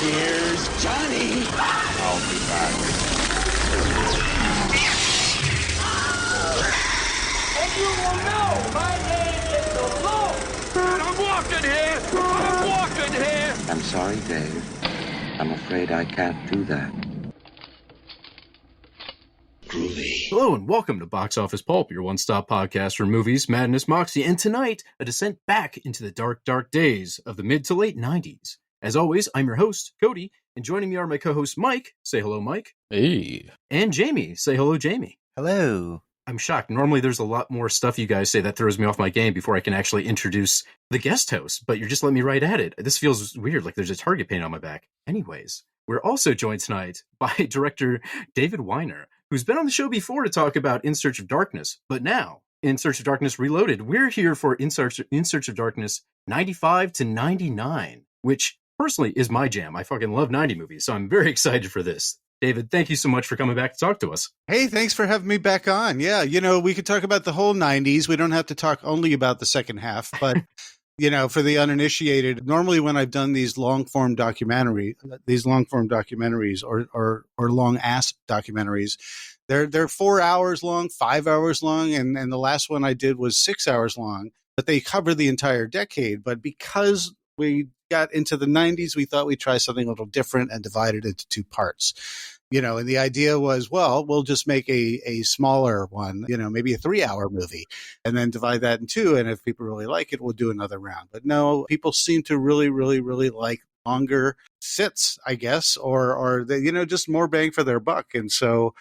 Here's Johnny. I'll be back. And you will know my name is the Lord. I'm walking here. I'm sorry, Dave. I'm afraid I can't do that. Groovy. Hello and welcome to Box Office Pulp, your one-stop podcast for movies, madness, moxie, and tonight, a descent back into the dark, dark days of the mid to late 90s. As always, I'm your host, Cody, and joining me are my co-hosts Mike. Say hello, Mike. Hey. And Jamie. Say hello, Jamie. Hello. I'm shocked. Normally there's a lot more stuff you guys say that throws me off my game before I can actually introduce the guest host, but you're just letting me right at it. This feels weird, like there's a target paint on my back. Anyways, we're also joined tonight by director David Weiner, who's been on the show before to talk about In Search of Darkness, but now, In Search of Darkness Reloaded, we're here for In Search of Darkness 95 to 99, which personally is my jam. I fucking love 90 movies, so I'm very excited for this. David, thank you so much for coming back to talk to us. Hey, thanks for having me back on. Yeah, we could talk about the whole 90s. We don't have to talk only about the second half, but, for the uninitiated, normally when I've done these long-form documentaries or long-ass documentaries, they're 4 hours long, 5 hours long, and the last one I did was 6 hours long, but they cover the entire decade. But because we got into the 90s, we thought we'd try something a little different and divide it into two parts. And the idea was, well, we'll just make a smaller one, maybe a 3-hour movie, and then divide that in two. And if people really like it, we'll do another round. But no, people seem to really, really, really like longer sits, I guess, or just more bang for their buck. And so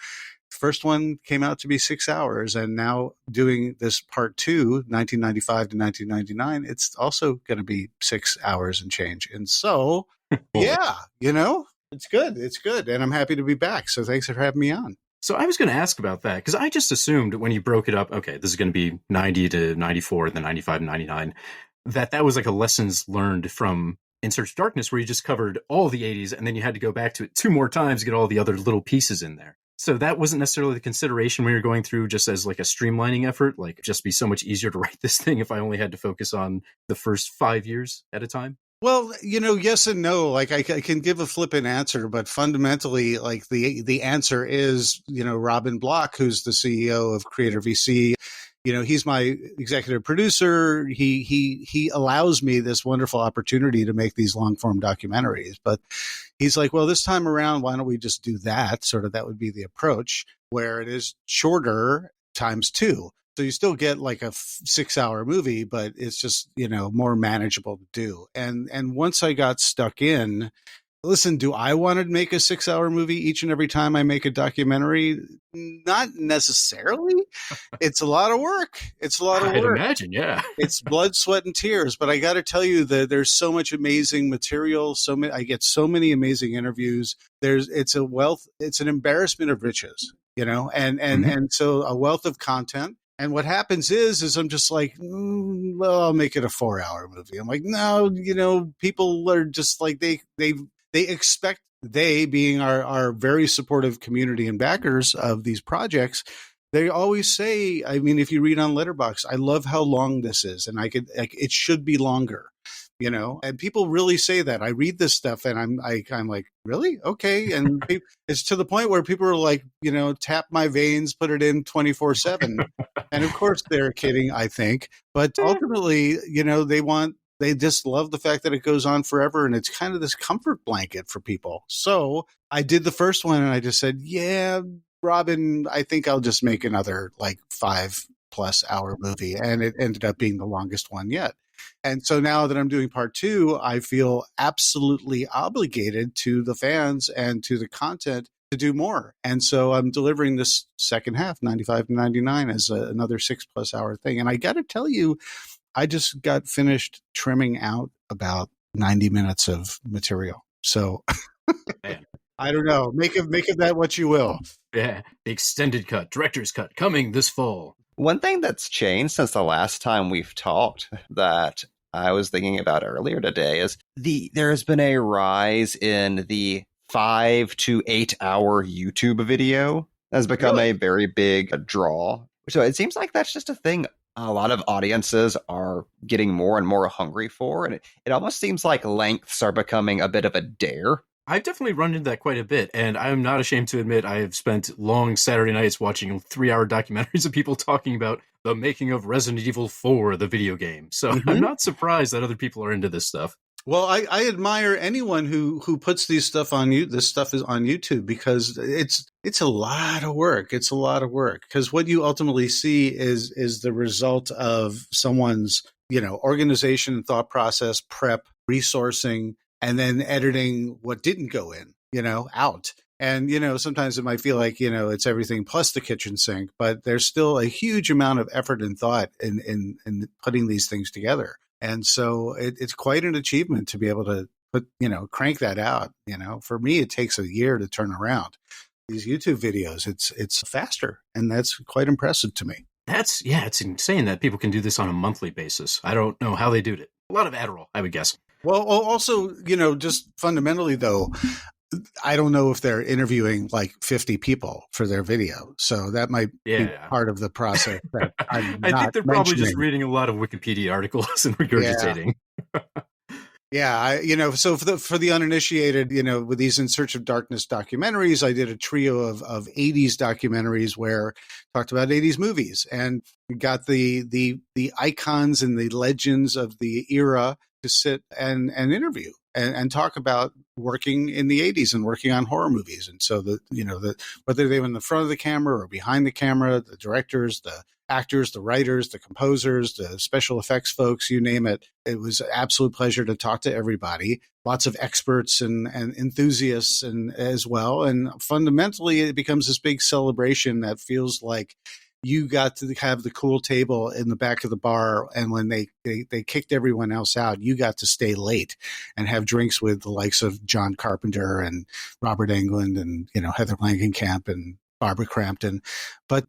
first one came out to be 6 hours, and now doing this part 2, 1995 to 1999, it's also going to be 6 hours and change. And so, yeah, it's good. It's good. And I'm happy to be back. So thanks for having me on. So I was going to ask about that, because I just assumed when you broke it up, okay, this is going to be 90 to 94, and then 95 and 99, that was like a lessons learned from In Search of Darkness, where you just covered all the 80s, and then you had to go back to it 2 more times to get all the other little pieces in there. So that wasn't necessarily the consideration when you're going through, just as like a streamlining effort, like just be so much easier to write this thing if I only had to focus on the first 5 years at a time. Well, yes and no. Like I can give a flippant answer, but fundamentally, like the answer is, Robin Block, who's the CEO of CreatorVC. He's my executive producer. He allows me this wonderful opportunity to make these long form documentaries. But he's like, well, this time around, why don't we just do that? Sort of that would be the approach, where it is shorter times 2. So you still get like a 6-hour movie, but it's just, more manageable to do. And once I got stuck in, listen, do I want to make a 6-hour movie each and every time I make a documentary? Not necessarily. It's a lot of work. I'd imagine, yeah. It's blood, sweat, and tears. But I got to tell you that there's so much amazing material. I get so many amazing interviews. It's an embarrassment of riches, and so a wealth of content. And what happens is I'm just like, well, I'll make it a 4-hour movie. I'm like, no, people are just like, they expect, they being our very supportive community and backers of these projects, they always say, I mean, if you read on Letterboxd, I love how long this is, and it should be longer, and people really say that. I read this stuff and I'm like, really? Okay. And it's to the point where people are like, tap my veins, put it in 24/7. And of course they're kidding, I think. But ultimately, they just love the fact that it goes on forever, and it's kind of this comfort blanket for people. So I did the first one and I just said, yeah, Robin, I think I'll just make another like 5+ hour movie. And it ended up being the longest one yet. And so now that I'm doing part 2, I feel absolutely obligated to the fans and to the content to do more. And so I'm delivering this second half, 95 to 99, as another 6+ hour thing. And I got to tell you, I just got finished trimming out about 90 minutes of material. So I don't know. Make of that what you will. Yeah. The extended cut, director's cut, coming this fall. One thing that's changed since the last time we've talked that I was thinking about earlier today is there has been a rise in the 5 to 8 hour YouTube video. Has become a very big draw. So it seems like that's just a thing a lot of audiences are getting more and more hungry for. And it almost seems like lengths are becoming a bit of a dare I've definitely run into that quite a bit, and I'm not ashamed to admit I have spent long Saturday nights watching 3-hour documentaries of people talking about the making of Resident Evil 4, the video game. So I'm not surprised that other people are into this stuff. Well, I admire anyone who puts this stuff on this stuff is on YouTube, because it's a lot of work. It's a lot of work, because what you ultimately see is the result of someone's, organization and thought process, prep, resourcing, and then editing what didn't go in, out. And, sometimes it might feel like, it's everything plus the kitchen sink, but there's still a huge amount of effort and thought in putting these things together. And so it's quite an achievement to be able to crank that out. For me, it takes a year to turn around these YouTube videos. It's faster, and that's quite impressive to me. It's insane that people can do this on a monthly basis. I don't know how they do it. A lot of Adderall, I would guess. Well, also, just fundamentally, though, I don't know if they're interviewing like 50 people for their video. So that might be part of the process. That I think they're probably just reading a lot of Wikipedia articles and regurgitating. So for the uninitiated, with these In Search of Darkness documentaries, I did a trio of 80s documentaries where I talked about 80s movies and got the icons and the legends of the era to sit and interview and talk about working in the 80s and working on horror movies. And so whether they were in the front of the camera or behind the camera, the directors, the actors, the writers, the composers, the special effects folks, you name it. It was an absolute pleasure to talk to everybody. Lots of experts and enthusiasts and as well. And fundamentally, it becomes this big celebration that feels like you got to have the cool table in the back of the bar. And when they kicked everyone else out, you got to stay late and have drinks with the likes of John Carpenter and Robert Englund and, Heather Langenkamp and Barbara Crampton. But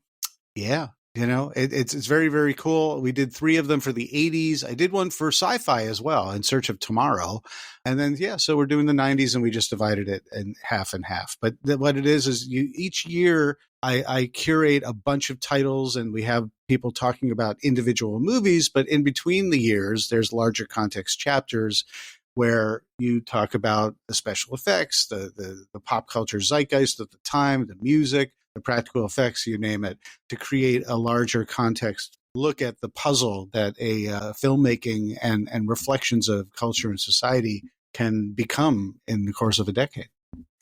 yeah, it's very, very cool. We did 3 of them for the 80s. I did one for sci-fi as well, In Search of Tomorrow. And then, so we're doing the 90s, and we just divided it in half and half. But what it is each year I curate a bunch of titles, and we have people talking about individual movies. But in between the years, there's larger context chapters where you talk about the special effects, the pop culture zeitgeist at the time, the music, the practical effects, you name it, to create a larger context look at the puzzle that a filmmaking and reflections of culture and society can become in the course of a decade.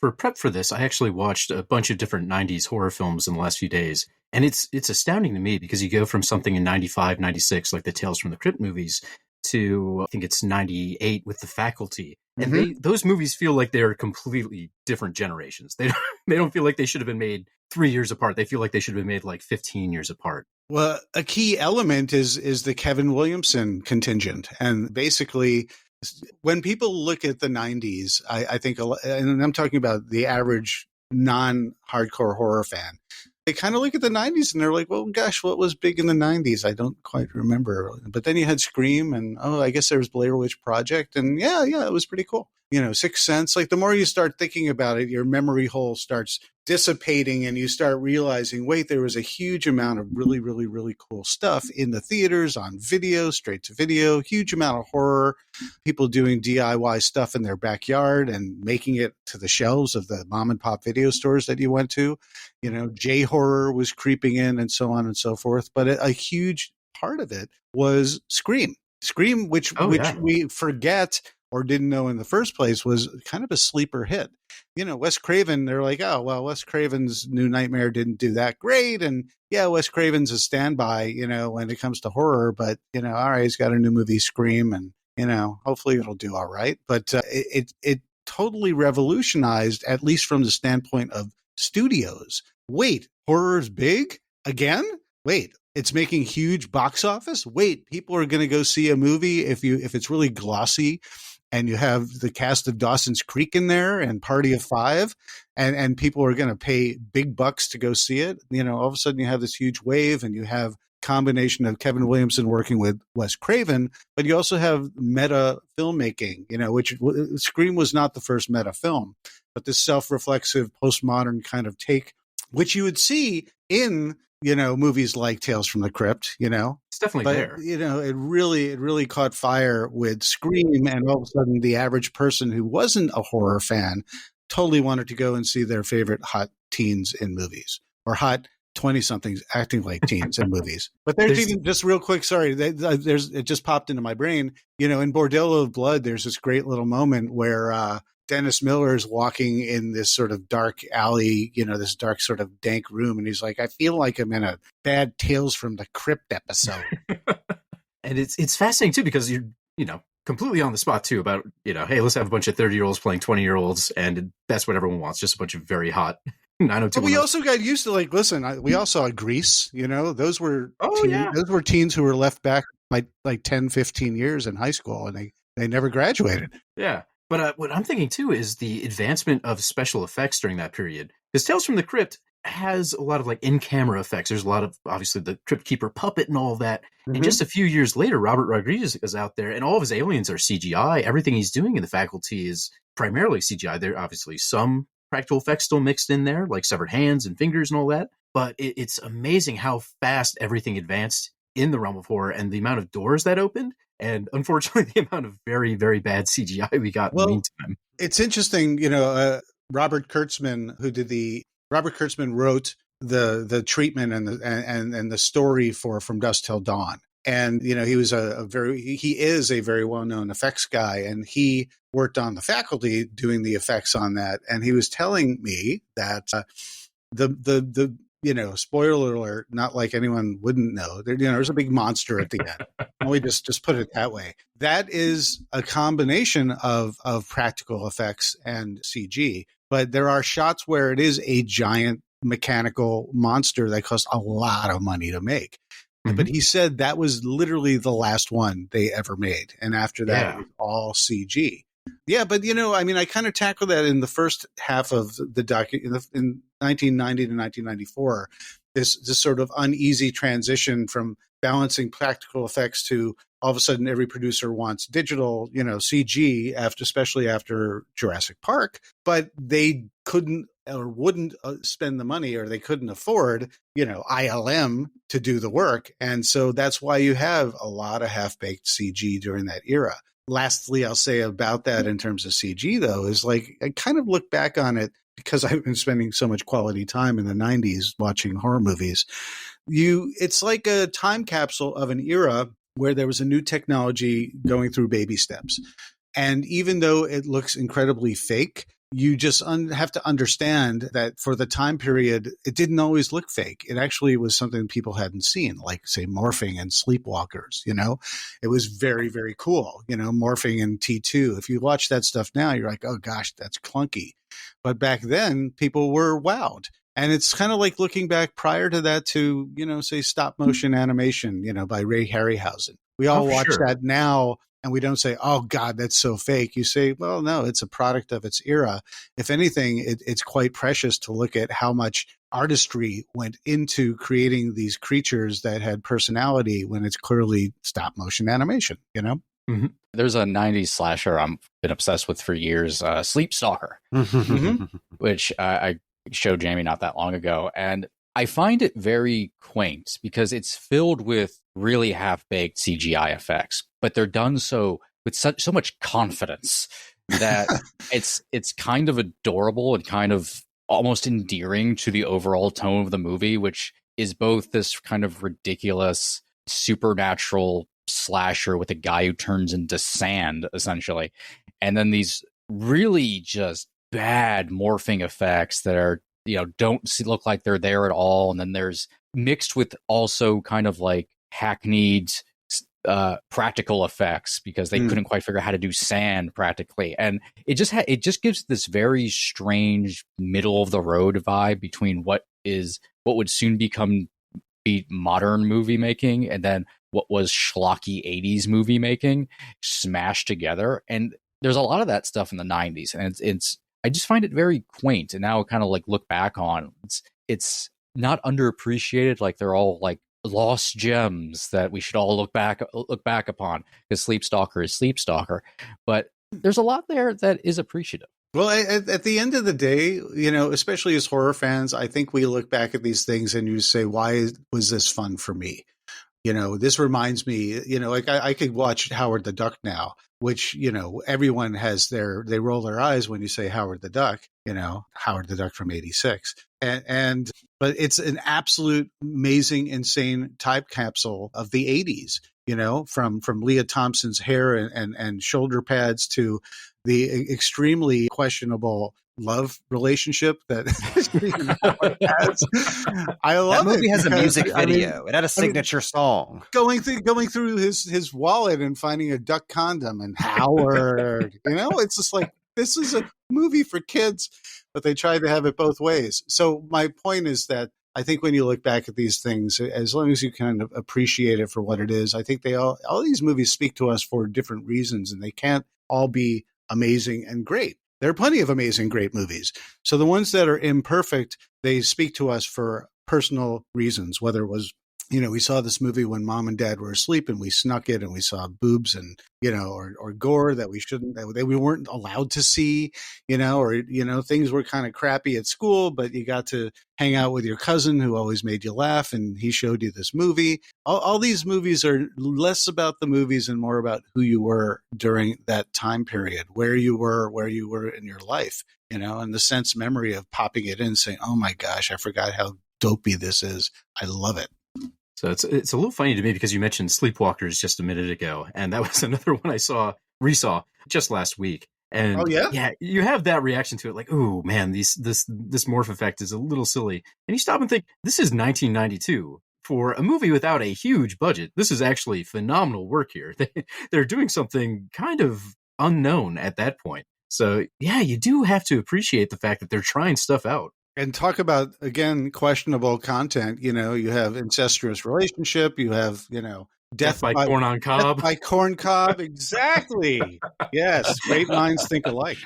For prep for this, I actually watched a bunch of different 90s horror films in the last few days. And it's astounding to me because you go from something in 95, 96, like the Tales from the Crypt movies, to I think it's 98 with The Faculty. And those movies feel like they're completely different generations. They don't feel like they should have been made 3 years apart. They feel like they should have been made like 15 years apart. Well, a key element is the Kevin Williamson contingent. And basically, when people look at the 90s, I think, and I'm talking about the average non-hardcore horror fan, they kind of look at the 90s and they're like, well, gosh, what was big in the 90s? I don't quite remember. But then you had Scream and, I guess there was Blair Witch Project. And yeah, it was pretty cool. Sixth Sense. Like the more you start thinking about it, your memory hole starts dissipating and you start realizing, wait, there was a huge amount of really, really, really cool stuff in the theaters, on video, straight to video, huge amount of horror, people doing DIY stuff in their backyard and making it to the shelves of the mom and pop video stores that you went to. J-horror was creeping in and so on and so forth. But a huge part of it was Scream, which we forget or didn't know in the first place was kind of a sleeper hit. Wes Craven, they're like, oh, well, Wes Craven's New Nightmare didn't do that great. And yeah, Wes Craven's a standby, when it comes to horror, but, all right, he's got a new movie, Scream, and, hopefully it'll do all right. But it totally revolutionized, at least from the standpoint of studios. Wait, horror's big again? Wait, it's making huge box office? Wait, people are going to go see a movie if it's really glossy and you have the cast of Dawson's Creek in there and Party of Five and people are going to pay big bucks to go see it. All of a sudden you have this huge wave and you have combination of Kevin Williamson working with Wes Craven, but you also have meta filmmaking, which Scream was not the first meta film, but this self-reflexive postmodern kind of take, which you would see in movies like Tales from the Crypt, definitely but there. it really caught fire with Scream, and all of a sudden, the average person who wasn't a horror fan totally wanted to go and see their favorite hot teens in movies, or hot 20-somethings acting like teens in movies. But there's even, just real quick, sorry, it just popped into my brain. In Bordello of Blood, there's this great little moment where Dennis Miller is walking in this sort of dark alley, this dark sort of dank room, and he's like, I feel like I'm in a bad Tales from the Crypt episode. And it's fascinating too, because you're completely on the spot too about hey, let's have a bunch of 30-year-olds playing 20-year-olds, and that's what everyone wants, just a bunch of very hot 90210. But we also got used to, like, listen, we all saw Grease, those were those were teens who were left back like 10, 15 years in high school, and they never graduated. Yeah. But what I'm thinking too is the advancement of special effects during that period, because Tales from the Crypt has a lot of like in-camera effects. There's a lot of, obviously, the Crypt Keeper puppet and all of that. Mm-hmm. And just a few years later, Robert Rodriguez is out there, and all of his aliens are CGI. Everything he's doing in the Faculty is primarily CGI. There are obviously some practical effects still mixed in there, like severed hands and fingers and all that. But it's amazing how fast everything advanced in the realm of horror, and the amount of doors that opened. And unfortunately, the amount of very, very bad CGI we got in the meantime. It's interesting, Robert Kurtzman wrote the treatment and the story for From Dusk Till Dawn. And, he was he is a very well-known effects guy, and he worked on the Faculty doing the effects on that. And he was telling me that the spoiler alert, not like anyone wouldn't know. There's a big monster at the end. We just put it that way. That is a combination of practical effects and CG. But there are shots where it is a giant mechanical monster that costs a lot of money to make. Mm-hmm. But he said that was literally the last one they ever made. And after that, it was all CG. Yeah, but I kind of tackled that in the first half of the in 1990 to 1994. This sort of uneasy transition from balancing practical effects to all of a sudden every producer wants digital, CG, especially after Jurassic Park, but they couldn't or wouldn't spend the money, or they couldn't afford, ILM to do the work, and so that's why you have a lot of half-baked CG during that era. Lastly, I'll say about that in terms of CG, though, is like I kind of look back on it because I've been spending so much quality time in the 90s watching horror movies. It's like a time capsule of an era where there was a new technology going through baby steps. And even though it looks incredibly fake, you just have to understand that for the time period, it didn't always look fake. It actually was something people hadn't seen, like, say, morphing and sleepwalkers, It was very, very cool, morphing in T2. If you watch that stuff now, you're like, oh, gosh, that's clunky. But back then, people were wowed. And it's kind of like looking back prior to that to, say, stop motion animation, by Ray Harryhausen. We all watch that now, and we don't say, oh, God, that's so fake. You say, well, no, it's a product of its era. If anything, it's quite precious to look at how much artistry went into creating these creatures that had personality when it's clearly stop motion animation, Mm-hmm. There's a 90s slasher I've been obsessed with for years, Sleep Stalker, which I showed Jamie not that long ago. And I find it very quaint because it's filled with really half-baked CGI effects, but they're done so with so much confidence that it's kind of adorable and kind of almost endearing to the overall tone of the movie, which is both this kind of ridiculous supernatural slasher with a guy who turns into sand, essentially, and then these really just bad morphing effects that are, don't look like they're there at all, and then there's mixed with also kind of like hackneyed practical effects because they couldn't quite figure out how to do sand practically, and it just gives this very strange middle of the road vibe between what would soon be modern movie making and then what was schlocky 80s movie making smashed together. And there's a lot of that stuff in the 90s, and it's I just find it very quaint, and now kind of like look back on it's not underappreciated. Like they're all like lost gems that we should all look back upon, because Sleep Stalker is Sleep Stalker, but there's a lot there that is appreciative. Well, at the end of the day, especially as horror fans, I think we look back at these things and you say, why was this fun for me? This reminds me, like I could watch Howard the Duck now, which, everyone they roll their eyes when you say Howard the Duck, Howard the Duck from 86. But it's an absolute amazing, insane time capsule of the 80s, from Leah Thompson's hair and shoulder pads to the extremely questionable love relationship that Stephen Howard has. I love that movie it has a music because, video. It had a signature song. Going through his wallet and finding a duck condom and Howard, it's just like, this is a movie for kids, but they tried to have it both ways. So my point is that I think when you look back at these things, as long as you kind of appreciate it for what it is, I think all these movies speak to us for different reasons, and they can't all be amazing and great. There are plenty of amazing, great movies. So the ones that are imperfect, they speak to us for personal reasons, whether it was, we saw this movie when mom and dad were asleep and we snuck it and we saw boobs and, or gore that we weren't allowed to see, or things were kind of crappy at school, but you got to hang out with your cousin who always made you laugh and he showed you this movie. All these movies are less about the movies and more about who you were during that time period, where you were in your life, and the sense memory of popping it in and saying, oh my gosh, I forgot how dopey this is. I love it. So it's a little funny to me because you mentioned Sleepwalkers just a minute ago, and that was another one I resaw just last week. And yeah, you have that reaction to it, like, oh man, this morph effect is a little silly. And you stop and think, this is 1992 for a movie without a huge budget. This is actually phenomenal work here. They're doing something kind of unknown at that point. So yeah, you do have to appreciate the fact that they're trying stuff out. And talk about, again, questionable content. You have incestuous relationship. You have, death by corn on cob. Death by corn cob. Exactly. Yes. Great minds think alike.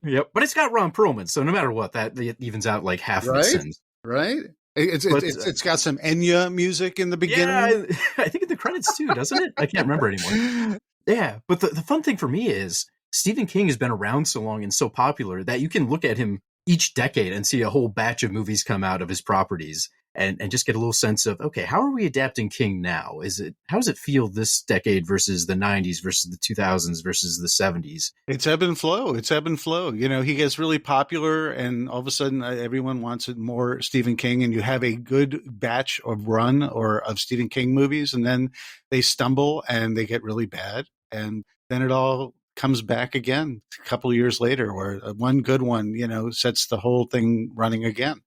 Yep. But it's got Ron Perlman. So no matter what, that evens out like half the sins. Right. It's got some Enya music in the beginning. Yeah, I think in the credits too, doesn't it? I can't remember anymore. Yeah. But the fun thing for me is Stephen King has been around so long and so popular that you can look at him each decade and see a whole batch of movies come out of his properties and just get a little sense of, okay, how are we adapting King now? How does it feel this decade versus the 90s versus the 2000s versus the 70s? It's ebb and flow. He gets really popular and all of a sudden everyone wants more Stephen King, and you have a good batch of run of Stephen King movies, and then they stumble and they get really bad. And then it all comes back again a couple of years later, where one good one, sets the whole thing running again.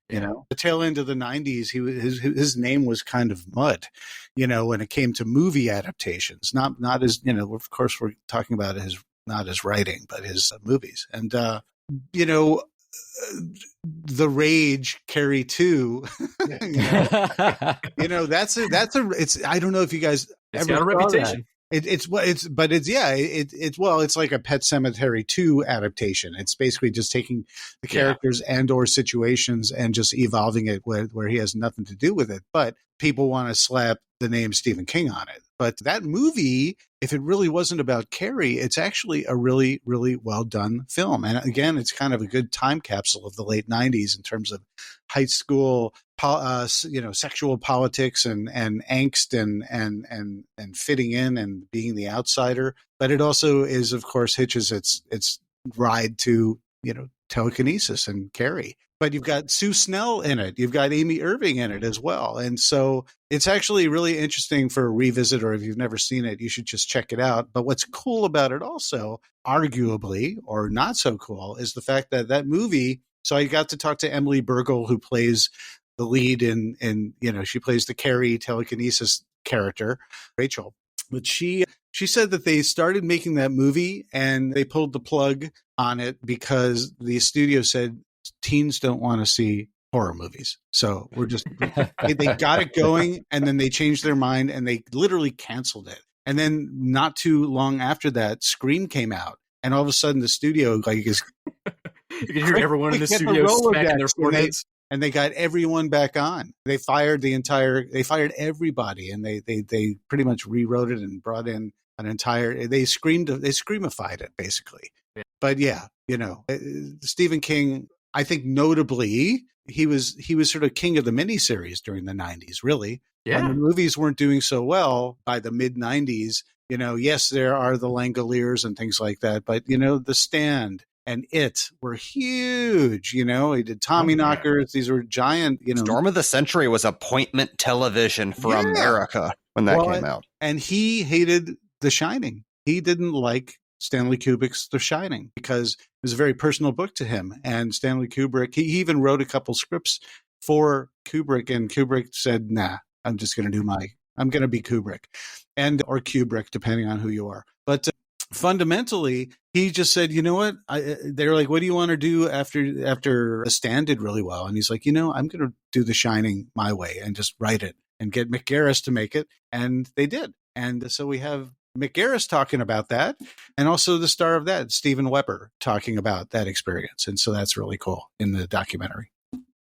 The tail end of the 90s, his name was kind of mud, when it came to movie adaptations. Not as, of course, we're talking about not his writing, but his movies. And The Rage, Carrie 2. I don't know if you guys it's got a reputation. It's like a Pet Sematary 2 adaptation. It's basically just taking the characters and or situations and just evolving it where he has nothing to do with it. But people want to slap the name Stephen King on it. But that movie, if it really wasn't about Carrie, it's actually a really, really well done film. And again, it's kind of a good time capsule of the late 90s in terms of high school, sexual politics and angst and fitting in and being the outsider. But it also is, of course, hitches its ride to, telekinesis and Carrie. But you've got Sue Snell in it. You've got Amy Irving in it as well. And so it's actually really interesting for a revisit, or if you've never seen it, you should just check it out. But what's cool about it also, arguably, or not so cool, is the fact that movie. So I got to talk to Emily Bergel, who plays the lead in she plays the Carrie telekinesis character, Rachel. But she said that they started making that movie and they pulled the plug on it because the studio said, teens don't want to see horror movies. So they got it going, and then they changed their mind and they literally canceled it. And then not too long after that, Scream came out, and all of a sudden the studio is you can hear everyone in the studio smacking their foreheads. And they got everyone back on. They fired everybody, and they pretty much rewrote it and brought in they screamified it basically. Yeah. But Stephen King, I think notably, he was sort of king of the miniseries during the 90s, really. Yeah. When the movies weren't doing so well by the mid 90s, yes, there are the Langoliers and things like that, but The Stand and It were huge. He did Tommyknockers. These were giant. Storm of the Century was appointment television for America when that came out. And he hated The Shining. He didn't like Stanley Kubrick's The Shining because it was a very personal book to him. And Stanley Kubrick, he even wrote a couple scripts for Kubrick, and Kubrick said, "Nah, I'm just going to I'm going to be Kubrick," or Kubrick, depending on who you are. But fundamentally, he just said, "You know what?" They're like, "What do you want to do after A Stand did really well?" And he's like, "I'm going to do The Shining my way and just write it and get Mick Garris to make it." And they did. And so we have Mick Garris talking about that, and also the star of that, Steven Weber, talking about that experience. And so that's really cool in the documentary.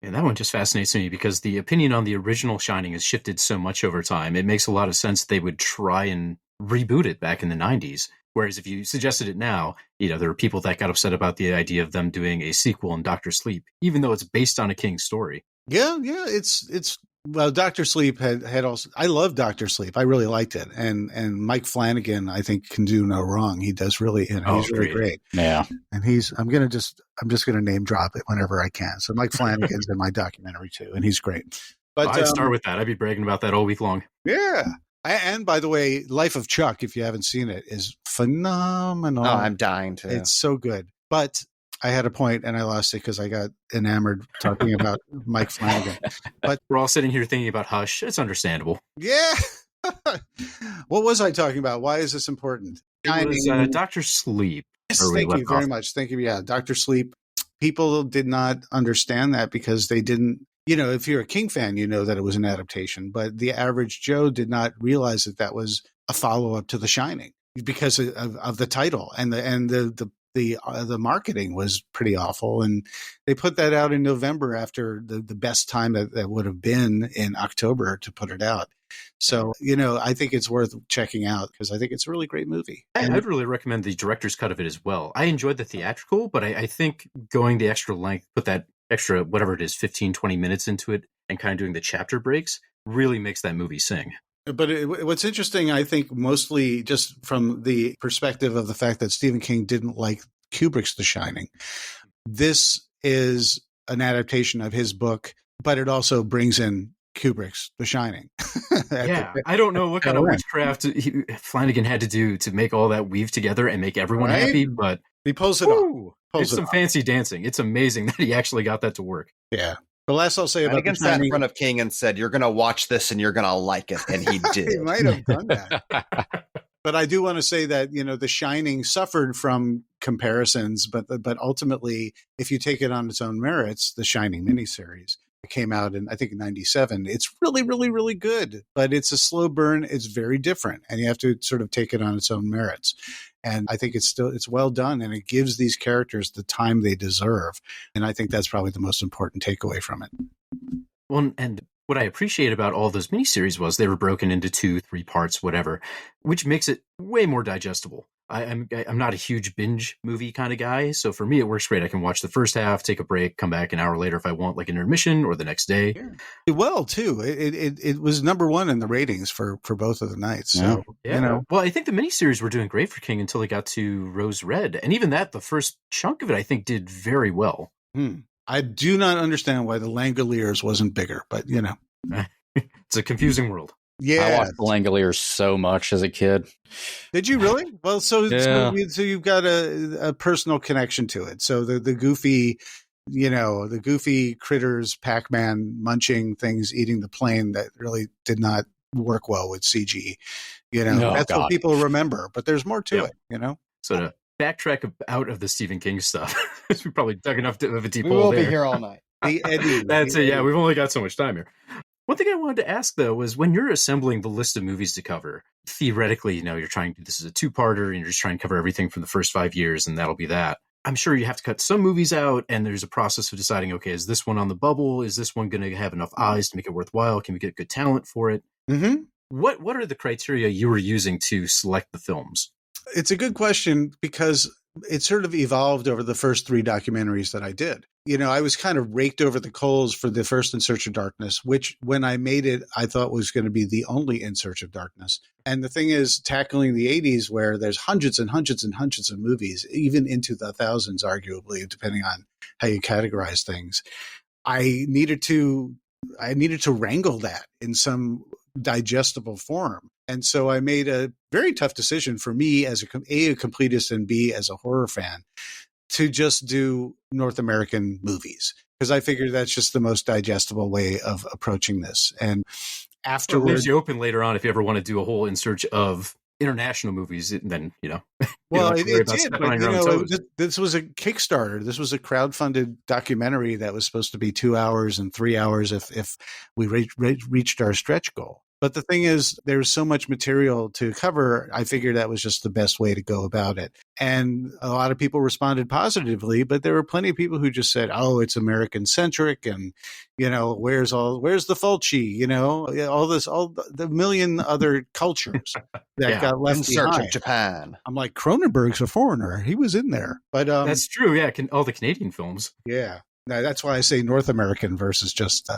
And that one just fascinates me because the opinion on the original Shining has shifted so much over time. It makes a lot of sense they would try and reboot it back in the 90s. Whereas if you suggested it now, there are people that got upset about the idea of them doing a sequel in Dr. Sleep, even though it's based on a King story. Yeah, well, Dr. Sleep had also, I love Dr. Sleep. I really liked it. And Mike Flanagan, I think, can do no wrong. He does really, he's really great. Yeah. And I'm just going to name drop it whenever I can. So Mike Flanagan's in my documentary too, and he's great. But I'd start with that. I'd be bragging about that all week long. Yeah. And by the way, Life of Chuck, if you haven't seen it, is phenomenal. Oh, I'm dying to. It's so good. But I had a point and I lost it because I got enamored talking about Mike Flanagan. But we're all sitting here thinking about Hush. It's understandable. Yeah. What was I talking about? Why is this important? It was Dr. Sleep. Yes, thank you very much. Thank you. Yeah, Dr. Sleep. People did not understand that because they didn't. If you're a King fan, you know that it was an adaptation. But the average Joe did not realize that was a follow-up to The Shining because of the title and the marketing was pretty awful. And they put that out in November after the best time that would have been in October to put it out. So, I think it's worth checking out because I think it's a really great movie. I'd really recommend the director's cut of it as well. I enjoyed the theatrical, but I think going the extra length, put that extra, whatever it is, 15, 20 minutes into it and kind of doing the chapter breaks really makes that movie sing. But what's interesting, I think, mostly just from the perspective of the fact that Stephen King didn't like Kubrick's The Shining. This is an adaptation of his book, but it also brings in Kubrick's The Shining. Yeah, I don't know what kind of witchcraft Flanagan had to do to make all that weave together and make everyone happy, but he pulls it off. It's some fancy dancing. It's amazing that he actually got that to work. Yeah. The last I'll say about Flanagan sat in front of King and said, "You're going to watch this and you're going to like it," and he did. He might have done that. But I do want to say that, The Shining suffered from comparisons, but ultimately, if you take it on its own merits, the Shining miniseries came out in, I think, 97. It's really, really, really good, but it's a slow burn. It's very different, and you have to sort of take it on its own merits. And I think it's well done, and it gives these characters the time they deserve. And I think that's probably the most important takeaway from it. Well, and what I appreciate about all those miniseries was they were broken into 2, 3 parts, whatever, which makes it way more digestible. I'm not a huge binge movie kind of guy, so for me it works great. I can watch the first half, take a break, come back an hour later if I want, like an intermission, or the next day. Yeah. Well, too, it was number 1 in the ratings for both of the nights. So yeah. Well, I think the miniseries were doing great for King until they got to Rose Red, and even that, the first chunk of it, I think, did very well. I do not understand why the Langoliers wasn't bigger, but it's a confusing world. Yeah, I watched the Langoliers so much as a kid. Did you really? Well, so you've got a personal connection to it. So the goofy, the goofy critters, Pac-Man munching things, eating the plane, that really did not work well with CG. That's what people remember. But there's more to it. So to backtrack out of the Stephen King stuff, we probably dug enough of a deep hole. We will there. be here all night. The Eddie. That's it. Yeah, we've only got so much time here. One thing I wanted to ask, though, was when you're assembling the list of movies to cover, theoretically, you're trying to, this is a 2-parter and you're just trying to cover everything from the first 5 years and that'll be that. I'm sure you have to cut some movies out and there's a process of deciding, okay, is this one on the bubble? Is this one going to have enough eyes to make it worthwhile? Can we get good talent for it? Mm-hmm. What are the criteria you were using to select the films? It's a good question because it sort of evolved over the first 3 documentaries that I did. I was kind of raked over the coals for the first In Search of Darkness, which when I made it, I thought was going to be the only In Search of Darkness. And the thing is, tackling the 80s where there's hundreds and hundreds and hundreds of movies, even into the thousands, arguably, depending on how you categorize things. I needed to wrangle that in some digestible form. And so I made a very tough decision for me as a completist and B, as a horror fan, to just do North American movies, because I figured that's just the most digestible way of approaching this. And afterwards, it leaves you open later on if you ever want to do a whole In Search of international movies, then well, it did. But, this was a Kickstarter. This was a crowdfunded documentary that was supposed to be 2 hours and 3 hours if we reached our stretch goal. But the thing is, there's so much material to cover. I figured that was just the best way to go about it. And a lot of people responded positively, but there were plenty of people who just said, "Oh, it's American centric," and where's the Fulci? All the million other cultures that got left in search behind. of Japan. I'm like, Cronenberg's a foreigner. He was in there, but that's true. Yeah, all the Canadian films. Yeah. Now, that's why I say North American versus just,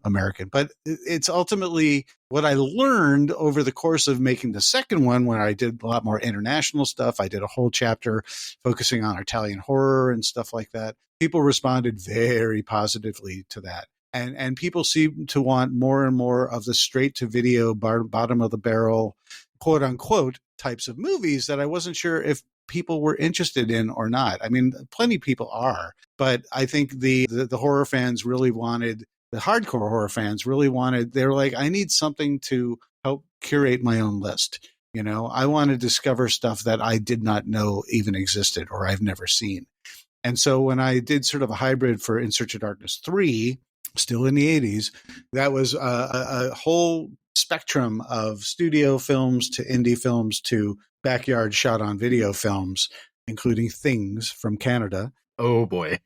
American. But it's ultimately what I learned over the course of making the second one, when I did a lot more international stuff. I did a whole chapter focusing on Italian horror and stuff like that. People responded very positively to that. And people seem to want more and more of the straight to video, bottom of the barrel, quote unquote, types of movies that I wasn't sure if people were interested in or not. I mean, plenty of people are, but I think the horror fans really wanted, the hardcore horror fans really wanted, they're like, I need something to help curate my own list. I want to discover stuff that I did not know even existed or I've never seen. And so when I did sort of a hybrid for In Search of Darkness 3, still in the 80s, that was a whole spectrum of studio films to indie films to backyard shot on video films, including Things from Canada. Oh boy.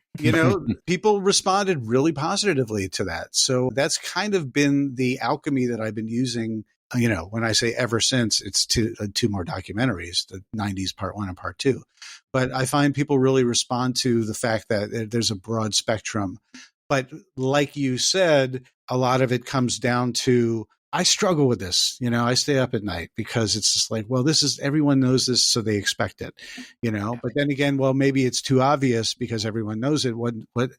People responded really positively to that. So that's kind of been the alchemy that I've been using. When I say ever since, it's two more documentaries, the 90s part 1 and part 2. But I find people really respond to the fact that there's a broad spectrum. But like you said, a lot of it comes down to, I struggle with this. I stay up at night because it's just like, well, everyone knows this, so they expect it, but then again, well, maybe it's too obvious because everyone knows it. What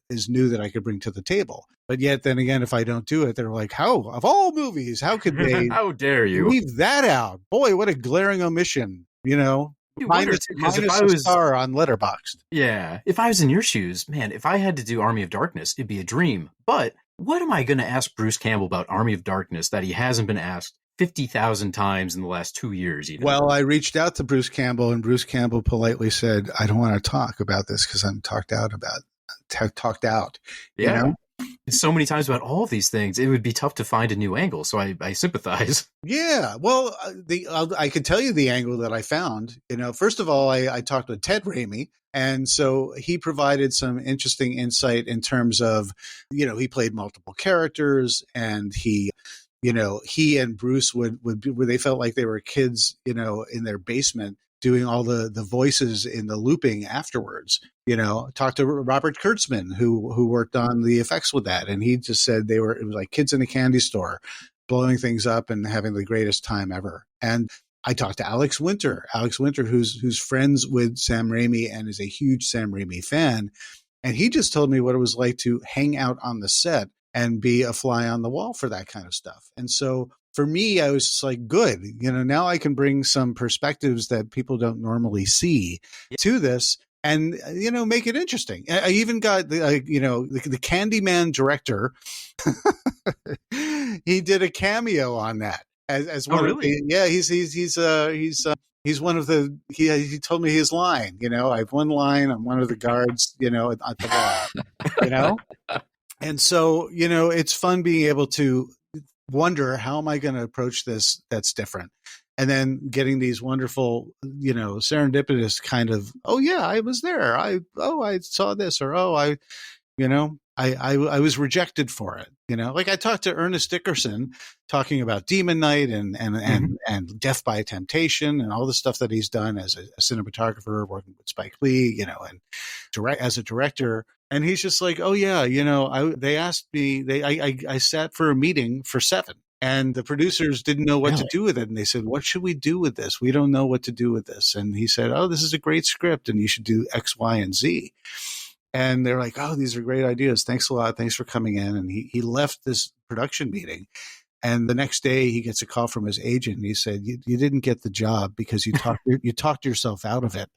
is new that I could bring to the table? But yet then again, if I don't do it, they're like, how, of all movies, how could they, how dare you leave that out? Boy, what a glaring omission, minus a star on Letterboxd. Yeah. If I was in your shoes, man, if I had to do Army of Darkness, it'd be a dream. But what am I going to ask Bruce Campbell about Army of Darkness that he hasn't been asked 50,000 times in the last 2 years? Well, I reached out to Bruce Campbell, and Bruce Campbell politely said, I don't want to talk about this because I'm talked out. Yeah. So many times about all of these things, it would be tough to find a new angle. So I sympathize. Yeah. Well, I could tell you the angle that I found. First of all, I talked with Ted Raimi. And so he provided some interesting insight in terms of, he played multiple characters, and he and Bruce would where they felt like they were kids, in their basement doing all the voices in the looping afterwards. Talked to Robert Kurtzman, who worked on the effects with that. And he just said it was like kids in a candy store blowing things up and having the greatest time ever. And I talked to Alex Winter, who's friends with Sam Raimi and is a huge Sam Raimi fan. And he just told me what it was like to hang out on the set and be a fly on the wall for that kind of stuff. And so for me, I was just like, good, now I can bring some perspectives that people don't normally see to this and, make it interesting. I even got the Candyman director. He did a cameo on that. As one of the, yeah, he's one of the, he told me his line, I have one line, I'm one of the guards, at the bar, and so, it's fun being able to wonder, how am I going to approach this that's different? And then getting these wonderful, serendipitous kind of, oh yeah, I was there. I saw this, or, I was rejected for it. Like I talked to Ernest Dickerson talking about Demon Knight and Death by Temptation and all the stuff that he's done as a cinematographer, working with Spike Lee, and as a director. And he's just like, oh yeah, they asked me, I sat for a meeting for 7. And the producers didn't know what to do with it. And they said, what should we do with this? We don't know what to do with this. And he said, oh, this is a great script and you should do X, Y, and Z. And they're like, oh, these are great ideas. Thanks a lot. Thanks for coming in. And he left this production meeting. And the next day he gets a call from his agent. And he said, you didn't get the job because you talked yourself out of it.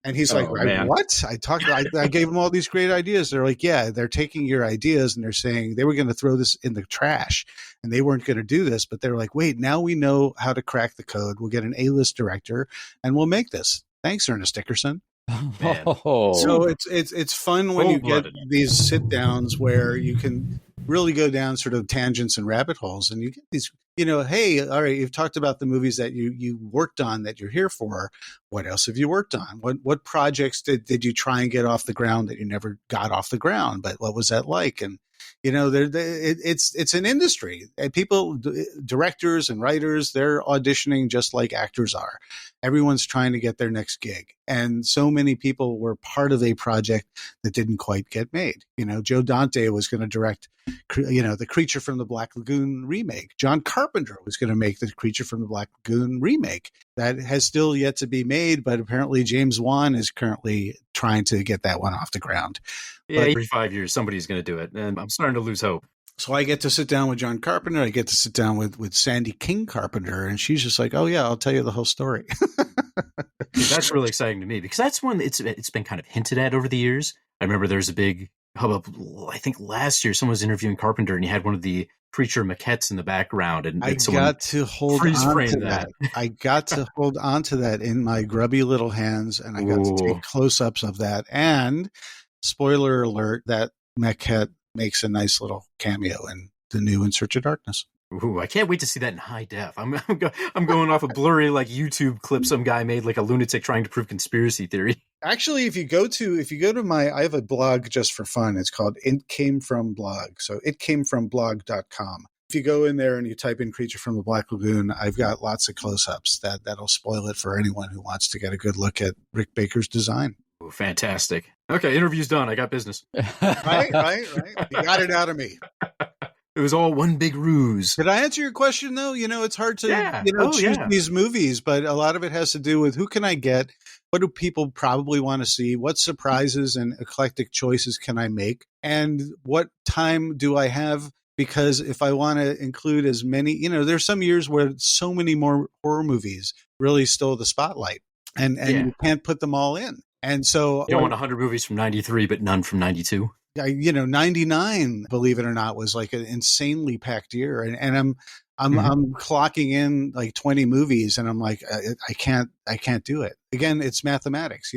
And he's like, what? I gave them all these great ideas. They're like, yeah, they're taking your ideas and they're saying they were going to throw this in the trash and they weren't going to do this. But they're like, wait, now we know how to crack the code. We'll get an A-list director and we'll make this. Thanks, Ernest Dickerson. So it's fun when you get these sit downs where you can really go down sort of tangents and rabbit holes, and you get these, hey, all right, you've talked about the movies that you worked on that you're here for. What else have you worked on? What projects did you try and get off the ground that you never got off the ground? But what was that like? And it's an industry. And people, directors and writers, they're auditioning just like actors are. Everyone's trying to get their next gig. And so many people were part of a project that didn't quite get made. Joe Dante was going to direct, the Creature from the Black Lagoon remake. John Carpenter was going to make the Creature from the Black Lagoon remake. That has still yet to be made, but apparently James Wan is currently trying to get that one off the ground. Yeah, every 5 years, somebody's going to do it. And I'm starting to lose hope. So I get to sit down with John Carpenter. I get to sit down with Sandy King Carpenter. And she's just like, oh, yeah, I'll tell you the whole story. That's really exciting to me because that's one it's been kind of hinted at over the years. I remember there was a big hubbub, I think last year, someone was interviewing Carpenter and he had one of the Creature maquettes in the background. And I got to hold on to that. I got to hold on to that in my grubby little hands. And I got to take close-ups of that. And spoiler alert, that maquette makes a nice little cameo in the new In Search of Darkness. Ooh, I can't wait to see that in high def. I'm going off a blurry YouTube clip some guy made like a lunatic trying to prove conspiracy theory. Actually, if you go to I have a blog just for fun. It's called It Came From Blog. So itcamefromblog.com. If you go in there and you type in Creature from the Black Lagoon, I've got lots of close-ups that'll spoil it for anyone who wants to get a good look at Rick Baker's design. Ooh, fantastic. Okay, interview's done. I got business. Right. You got it out of me. It was all one big ruse. Did I answer your question, though? It's hard to choose these movies, but a lot of it has to do with who can I get? What do people probably want to see? What surprises and eclectic choices can I make? And what time do I have? Because if I want to include as many, there's some years where so many more horror movies really stole the spotlight and you can't put them all in. And so you don't want 100 movies from 93, but none from 92. 99, believe it or not, was like an insanely packed year. And I'm clocking in like 20 movies and I'm like, I can't do it. Again, it's mathematics.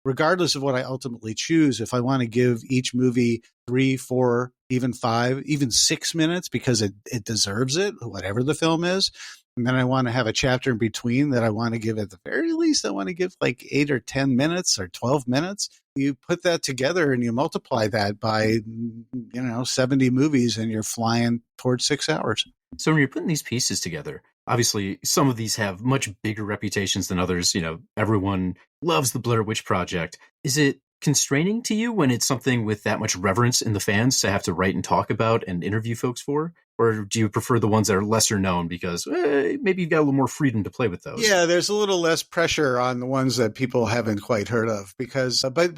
Regardless of what I ultimately choose, if I want to give each movie 3, 4, even 5, even 6 minutes because it deserves it, whatever the film is. And then I want to have a chapter in between that I want to give at the very least, I want to give like 8 or 10 minutes or 12 minutes. You put that together and you multiply that by, 70 movies and you're flying towards 6 hours. So when you're putting these pieces together, obviously some of these have much bigger reputations than others. Everyone loves the Blair Witch Project. Is it constraining to you when it's something with that much reverence in the fans to have to write and talk about and interview folks for? Or do you prefer the ones that are lesser known because maybe you've got a little more freedom to play with those? Yeah, there's a little less pressure on the ones that people haven't quite heard of because, but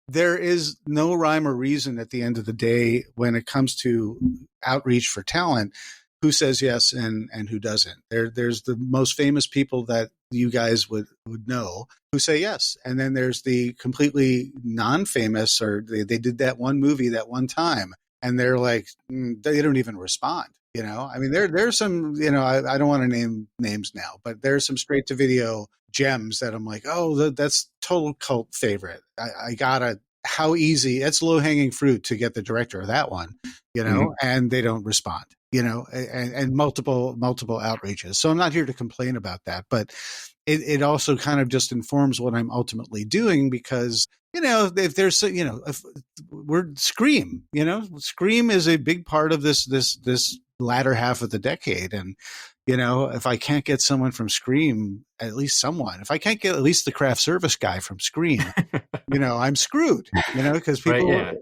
there is no rhyme or reason at the end of the day when it comes to outreach for talent, who says yes and who doesn't. There's the most famous people that you guys would know who say yes. And then there's the completely non-famous, or they did that one movie that one time. And they're like, they don't even respond. I mean, there's some, I don't want to name names now, but there's some straight to video gems that I'm like, oh, that's total cult favorite. I gotta, how easy, it's low hanging fruit to get the director of that one, and they don't respond, and multiple outreaches. So I'm not here to complain about that, but it also kind of just informs what I'm ultimately doing because, if there's, if we're Scream, Scream is a big part of this latter half of the decade. And, if I can't get someone from Scream, at least someone, if I can't get at least the craft service guy from Scream, I'm screwed, because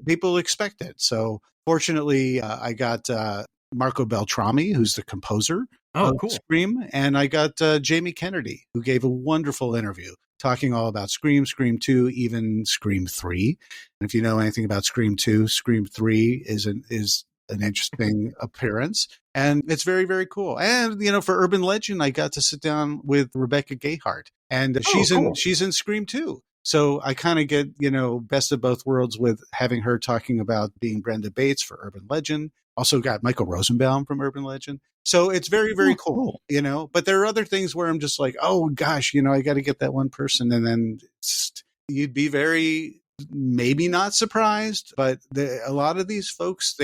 people expect it. So fortunately, I got Marco Beltrami, who's the composer of cool. Scream, and I got Jamie Kennedy, who gave a wonderful interview talking all about Scream, Scream 2, even Scream 3. And if you know anything about Scream 2, Scream 3 is an interesting appearance. And it's very, very cool. And, for Urban Legend, I got to sit down with Rebecca Gayheart. And she's in Scream 2. So I kind of get, best of both worlds with having her talking about being Brenda Bates for Urban Legend. Also got Michael Rosenbaum from Urban Legend. So it's very, very cool, But there are other things where I'm just like, oh, gosh, I got to get that one person. And then you'd be very maybe not surprised. But a lot of these folks,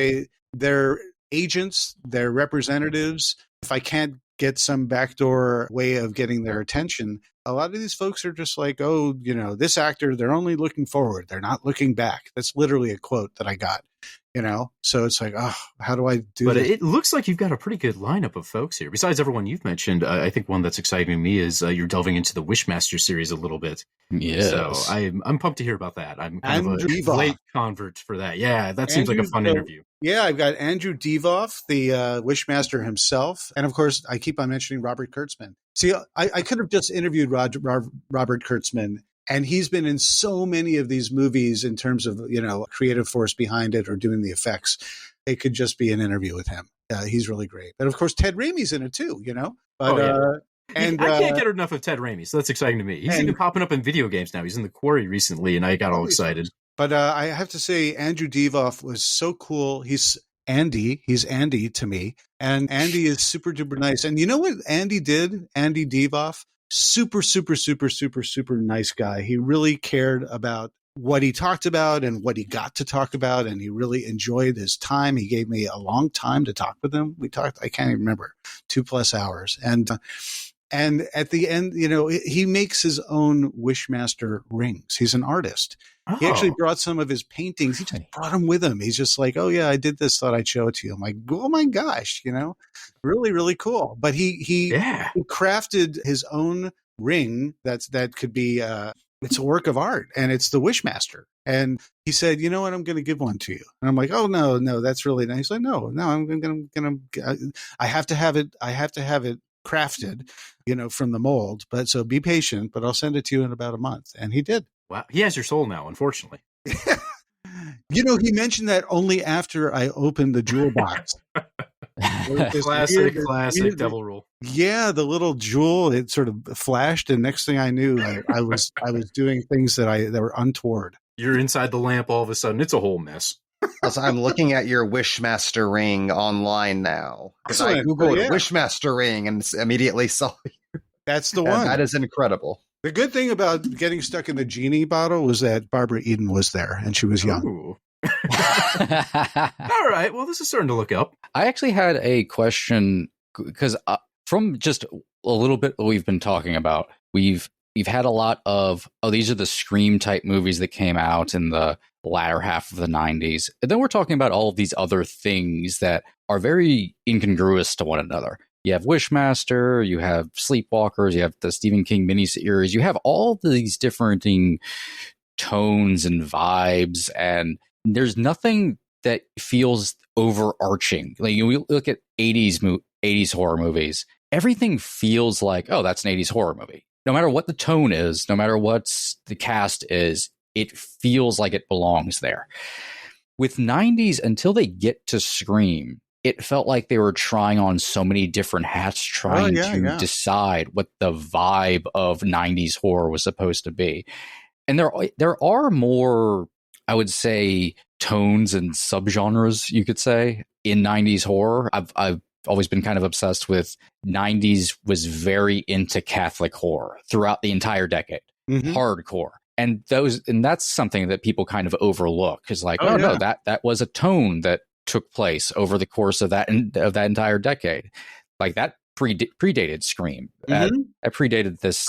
they're agents, they're representatives. If I can't get some backdoor way of getting their attention, a lot of these folks are just like, oh, this actor, they're only looking forward. They're not looking back. That's literally a quote that I got, So it's like, oh, how do I do But this? it looks like you've got a pretty good lineup of folks here. Besides everyone you've mentioned, I think one that's exciting to me is you're delving into the Wishmaster series a little bit. Yes. So I'm pumped to hear about that. I'm kind of a Devoff. late convert for that. Yeah, that seems like a fun interview. Yeah, I've got Andrew Devoff, the Wishmaster himself. And of course, I keep on mentioning Robert Kurtzman. See, I could have just interviewed Robert Kurtzman, and he's been in so many of these movies in terms of, creative force behind it or doing the effects. It could just be an interview with him. He's really great. But of course, Ted Raimi's in it too, But, and I can't get enough of Ted Raimi, so that's exciting to me. He's even popping up in video games now. He's in The Quarry recently, and I got all excited. But I have to say, Andrew Devoff was so cool. He's Andy to me. And Andy is super duper nice. And you know what Andy did? Andy Devoff, super, super, super, super, super nice guy. He really cared about what he talked about and what he got to talk about. And he really enjoyed his time. He gave me a long time to talk with him. We talked, I can't even remember, 2+ hours. And at the end, he makes his own Wishmaster rings. He's an artist. Oh. He actually brought some of his paintings. He just brought them with him. He's just like, oh, yeah, I did this. Thought I'd show it to you. I'm like, oh, my gosh, really, really cool. But he crafted his own ring that could be it's a work of art, and it's the Wishmaster. And he said, you know what, I'm going to give one to you. And I'm like, oh, no, that's really nice. He's like, no, I'm going to, I have to have it crafted, from the mold. But so be patient, but I'll send it to you in about a month. And he did. Wow. He has your soul now, unfortunately. He mentioned that only after I opened the jewel box. Classic devil rule. Yeah, the little jewel, it sort of flashed, and next thing I knew, I was doing things that were untoward. You're inside the lamp all of a sudden. It's a whole mess. Also, I'm looking at your Wishmaster ring online now. Because I Googled Wishmaster ring and immediately saw you. That's the one. That is incredible. The good thing about getting stuck in the genie bottle was that Barbara Eden was there, and she was young. All right. Well, this is starting to look up. I actually had a question because from just a little bit we've been talking about, we've had a lot of, these are the Scream type movies that came out in the latter half of the 90s. And then we're talking about all of these other things that are very incongruous to one another. You have Wishmaster, you have Sleepwalkers, you have the Stephen King miniseries, you have all these different tones and vibes, and there's nothing that feels overarching. Like you look at 80s horror movies, everything feels like, oh, that's an 80s horror movie. No matter what the tone is, no matter what the cast is, it feels like it belongs there. With 90s, until they get to Scream, it felt like they were trying on so many different hats, trying to decide what the vibe of 90s horror was supposed to be. And there are more, I would say, tones and subgenres, you could say, in 90s horror. I've always been kind of obsessed with 90s was very into Catholic horror throughout the entire decade. Mm-hmm. Hardcore. And that's something that people kind of overlook. Is like, no, that was a tone that took place over the course of that entire decade. Like that predated Scream. Mm-hmm. That predated this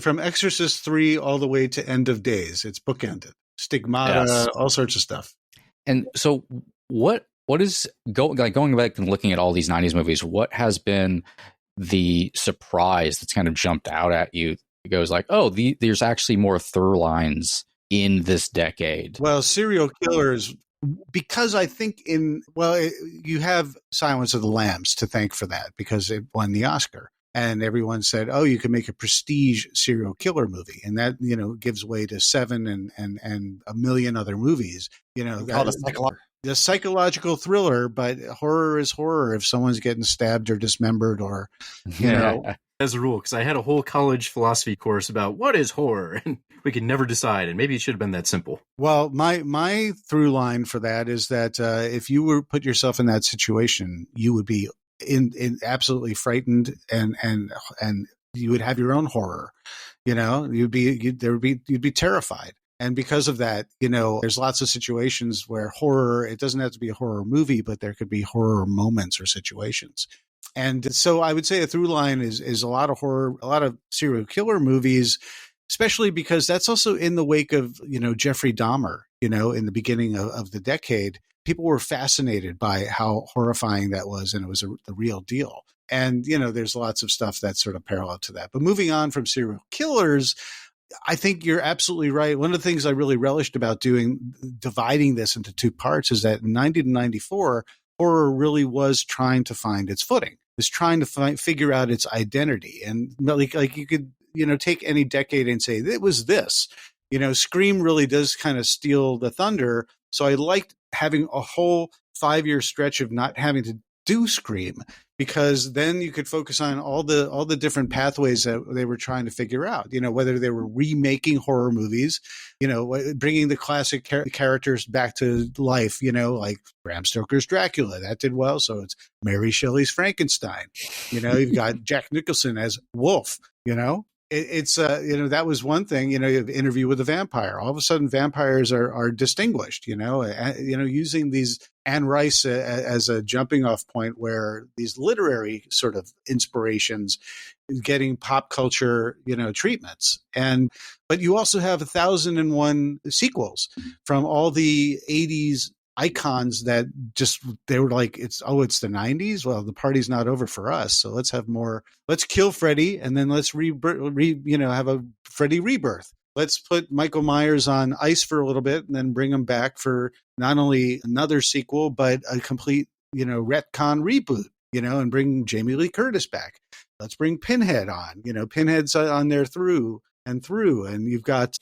from Exorcist 3 all the way to End of Days. It's bookended. Stigmata, all sorts of stuff. And so what What is going back and looking at all these 90s movies, what has been the surprise that's kind of jumped out at you? It goes like, oh, there's actually more through lines in this decade. Well, serial killers, because I think you have Silence of the Lambs to thank for that, because it won the Oscar. And everyone said, oh, you can make a prestige serial killer movie. And that, gives way to Seven and a million other movies. Called a psychological thriller, but horror is horror if someone's getting stabbed or dismembered or, As a rule, because I had a whole college philosophy course about what is horror, and we could never decide, and maybe it should have been that simple. Well, my through line for that is that if you were put yourself in that situation, you would be in absolutely frightened, and you would have your own horror. You'd be terrified. And because of that, there's lots of situations where horror, it doesn't have to be a horror movie, but there could be horror moments or situations. And so I would say a through line is a lot of horror, a lot of serial killer movies, especially because that's also in the wake of, Jeffrey Dahmer, in the beginning of the decade. People were fascinated by how horrifying that was, and it was the real deal. And, there's lots of stuff that's sort of parallel to that. But moving on from serial killers, I think you're absolutely right. One of the things I really relished about dividing this into two parts is that in 90 to 94, horror really was trying to find its footing. Is trying to figure out its identity. And like you could, take any decade and say, it was this. Scream really does kind of steal the thunder. So I liked having a whole 5-year stretch of not having to do Scream, because then you could focus on all the different pathways that they were trying to figure out, whether they were remaking horror movies, bringing the classic characters back to life, like Bram Stoker's Dracula, that did well. So it's Mary Shelley's Frankenstein, you've got Jack Nicholson as Wolf, it's that was one thing. You have Interview with a Vampire. All of a sudden, vampires are distinguished. Using these Anne Rice as a jumping off point, where these literary sort of inspirations getting pop culture treatments. But you also have 1,001 sequels from all the 80s icons that they were like, it's the 90s. Well, the party's not over for us. So let's have more. Let's kill Freddy, and then let's have a Freddy rebirth. Let's put Michael Myers on ice for a little bit, and then bring him back for not only another sequel, but a complete, retcon reboot, and bring Jamie Lee Curtis back. Let's bring Pinhead on, Pinhead's on there through. And you've got,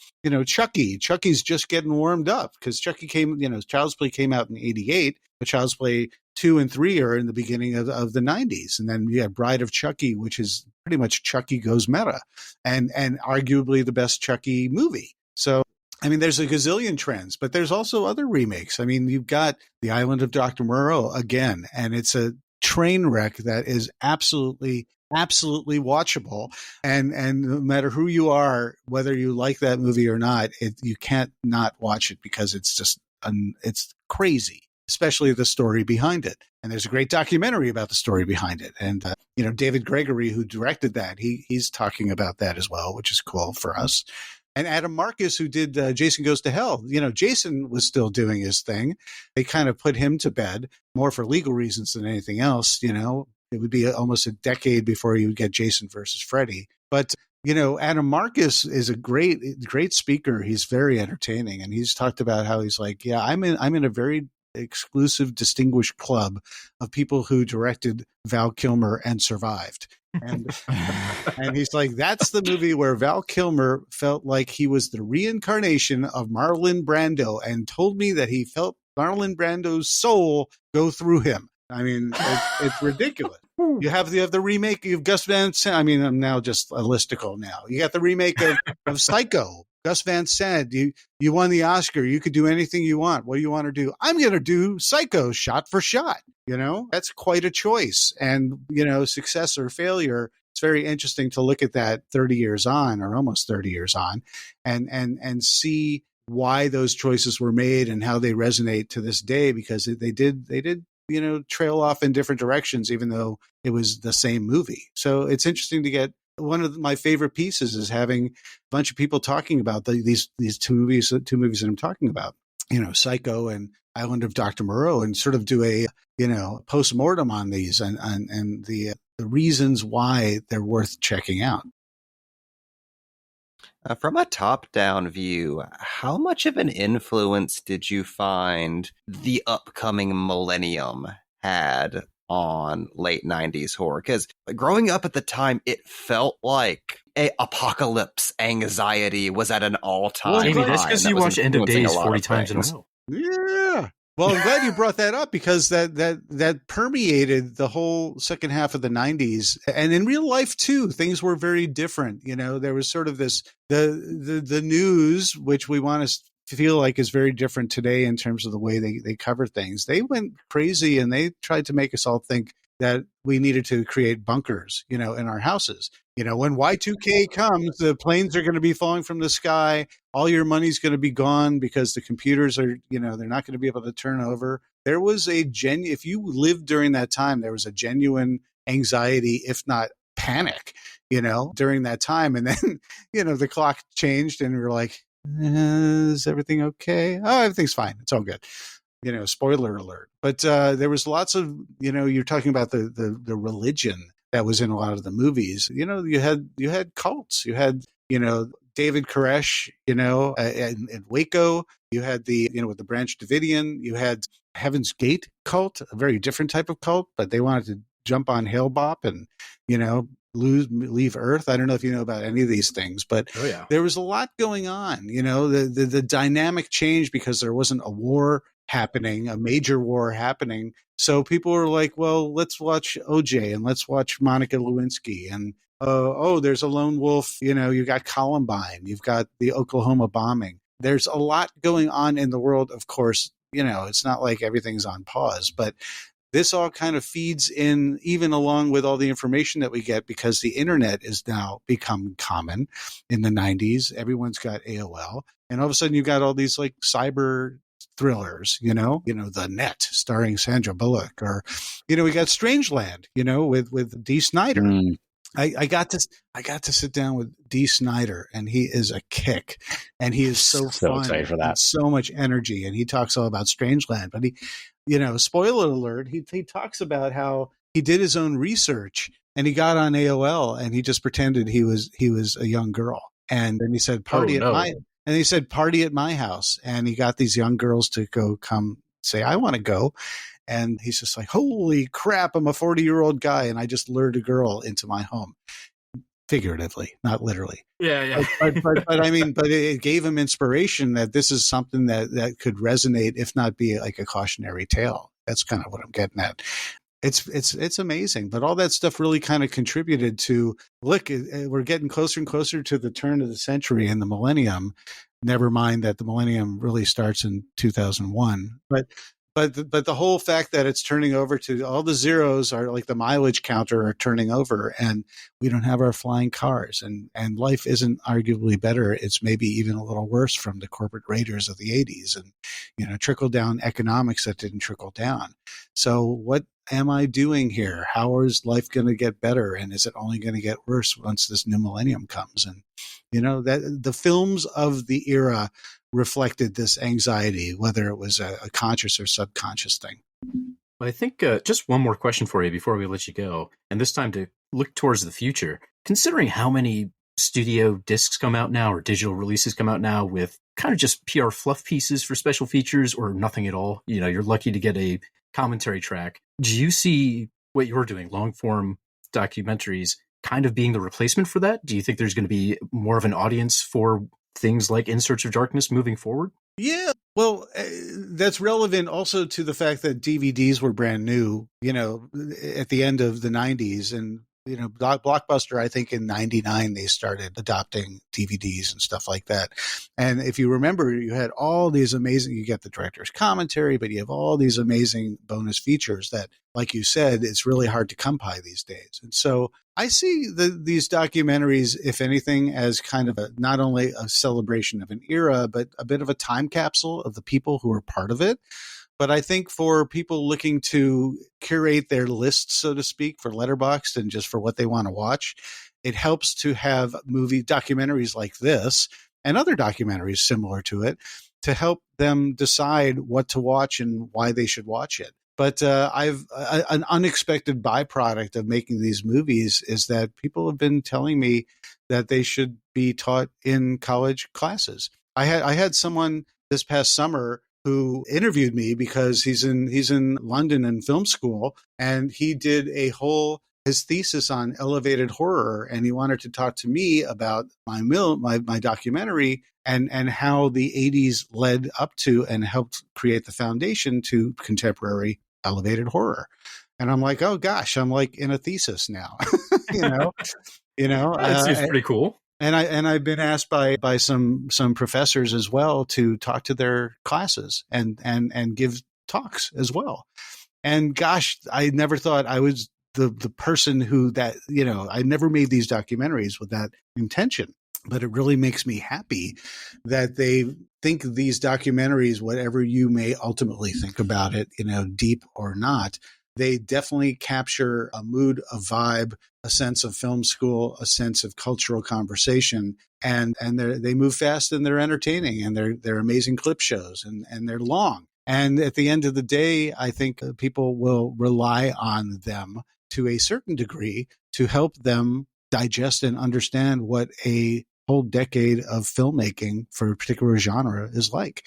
Chucky. Chucky's just getting warmed up, because Chucky Child's Play came out in 88, but Child's Play 2 and 3 are in the beginning of the 90s. And then you have Bride of Chucky, which is pretty much Chucky goes meta, and arguably the best Chucky movie. So, there's a gazillion trends, but there's also other remakes. You've got The Island of Dr. Moreau again, and it's a train wreck that is absolutely watchable, and no matter who you are, whether you like that movie or not, you can't not watch it, because it's just it's crazy, especially the story behind it. And there's a great documentary about the story behind it, and David Gregory, who directed that, he's talking about that as well, which is cool for us. And Adam Marcus, who did Jason Goes to Hell, Jason was still doing his thing. They kind of put him to bed more for legal reasons than anything else. It would be almost a decade before you would get Jason versus Freddy. But, Adam Marcus is a great speaker. He's very entertaining. And he's talked about how he's like, yeah, I'm in a very exclusive, distinguished club of people who directed Val Kilmer and survived. And he's like, that's the movie where Val Kilmer felt like he was the reincarnation of Marlon Brando, and told me that he felt Marlon Brando's soul go through him. It's ridiculous. You have the remake of Gus Van Sant. I'm now just a listicle now. You got the remake of Psycho. Gus Van Sant, you won the Oscar. You could do anything you want. What do you want to do? I'm going to do Psycho shot for shot. That's quite a choice. And, success or failure, it's very interesting to look at that 30 years on, or almost 30 years on, and see why those choices were made and how they resonate to this day, because they did trail off in different directions, even though it was the same movie. So it's interesting to get. One of my favorite pieces is having a bunch of people talking about these two movies that I'm talking about. Psycho and Island of Dr. Moreau, and sort of do a, post-mortem on these and the reasons why they're worth checking out. From a top-down view, how much of an influence did you find the upcoming millennium had on late 90s horror? Because growing up at the time, it felt like apocalypse anxiety was at an all-time high. Amy, that's because you watch End of Days 40 times in a row. Yeah. Well, I'm glad you brought that up, because that permeated the whole second half of the 90s. And in real life, too, things were very different. There was sort of this, the news, which we want to feel like is very different today in terms of the way they cover things. They went crazy, and they tried to make us all think that we needed to create bunkers, in our houses. When Y2K comes, the planes are going to be falling from the sky. All your money's going to be gone because the computers are, they're not going to be able to turn over. There was if you lived during that time, there was a genuine anxiety, if not panic, during that time. And then, the clock changed, and we were like, is everything okay? Oh, everything's fine. It's all good. Spoiler alert. But there was lots of, you're talking about the religion that was in a lot of the movies. You had cults. You had, David Koresh, in Waco. You had with the Branch Davidian. You had Heaven's Gate cult, a very different type of cult, but they wanted to jump on Hale Bop and, leave Earth. I don't know if you know about any of these things, but there was a lot going on. The dynamic changed because there wasn't a war happening, a major war happening. So people were like, well, let's watch OJ and let's watch Monica Lewinsky. And, there's a lone wolf. You got Columbine. You've got the Oklahoma bombing. There's a lot going on in the world. Of course, it's not like everything's on pause, but this all kind of feeds in, even along with all the information that we get, because the internet is now become common. In the 90s, everyone's got AOL. And all of a sudden you've got all these like cyber thrillers, The Net starring Sandra Bullock, or, we got Strangeland, with Dee Snider. I got to sit down with Dee Snider, and he is a kick, and he is so fun, excited for that. So much energy, and he talks all about Strangeland. But he, spoiler alert, he talks about how he did his own research, and he got on AOL, and he just pretended he was a young girl, and then he said party at my house, and he got these young girls to come say, I want to go. And he's just like, holy crap, I'm a 40-year-old guy, and I just lured a girl into my home. Figuratively, not literally. Yeah. But I mean, but it gave him inspiration that this is something that could resonate, if not be like a cautionary tale. That's kind of what I'm getting at. It's amazing. But all that stuff really kind of contributed to, look, we're getting closer and closer to the turn of the century and the millennium. Never mind that the millennium really starts in 2001. But the whole fact that it's turning over to all the zeros are like the mileage counter are turning over, and we don't have our flying cars, and life isn't arguably better. It's maybe even a little worse from the corporate raiders of the 80s, and, trickle down economics that didn't trickle down. So what am I doing here? How is life going to get better? And is it only going to get worse once this new millennium comes? And, that the films of the era reflected this anxiety, whether it was a conscious or subconscious thing. I think just one more question for you before we let you go, and this time to look towards the future. Considering how many studio discs come out now, or digital releases come out now with kind of just PR fluff pieces for special features or nothing at all, you're lucky to get a commentary track. Do you see what you're doing, long form documentaries, kind of being the replacement for that? Do you think there's going to be more of an audience for things like In Search of Darkness moving forward? Yeah, well, that's relevant also to the fact that DVDs were brand new, at the end of the 90s. And, Blockbuster, I think in 99, they started adopting DVDs and stuff like that. And if you remember, you had all these amazing, you get the director's commentary, but you have all these amazing bonus features that, like you said, it's really hard to come by these days. And so I see these documentaries, if anything, as kind of not only a celebration of an era, but a bit of a time capsule of the people who were part of it. But I think for people looking to curate their list, so to speak, for Letterboxd and just for what they want to watch, it helps to have documentaries like this and other documentaries similar to it to help them decide what to watch and why they should watch it. But an unexpected byproduct of making these movies is that people have been telling me that they should be taught in college classes. I had someone this past summer who interviewed me because he's in London in film school, and he did his thesis on elevated horror, and he wanted to talk to me about my documentary and how the 80s led up to and helped create the foundation to contemporary elevated horror. And I'm like, oh gosh, I'm like in a thesis now. That seems pretty cool. And I've been asked by some professors as well to talk to their classes and give talks as well. And gosh, I never thought I was the person I never made these documentaries with that intention. But it really makes me happy that they think these documentaries, whatever you may ultimately think about it, deep or not, they definitely capture a mood, a vibe, a sense of film school, a sense of cultural conversation, and they move fast and they're entertaining, and they're amazing clip shows, and they're long. And at the end of the day, I think people will rely on them to a certain degree to help them digest and understand what a whole decade of filmmaking for a particular genre is like.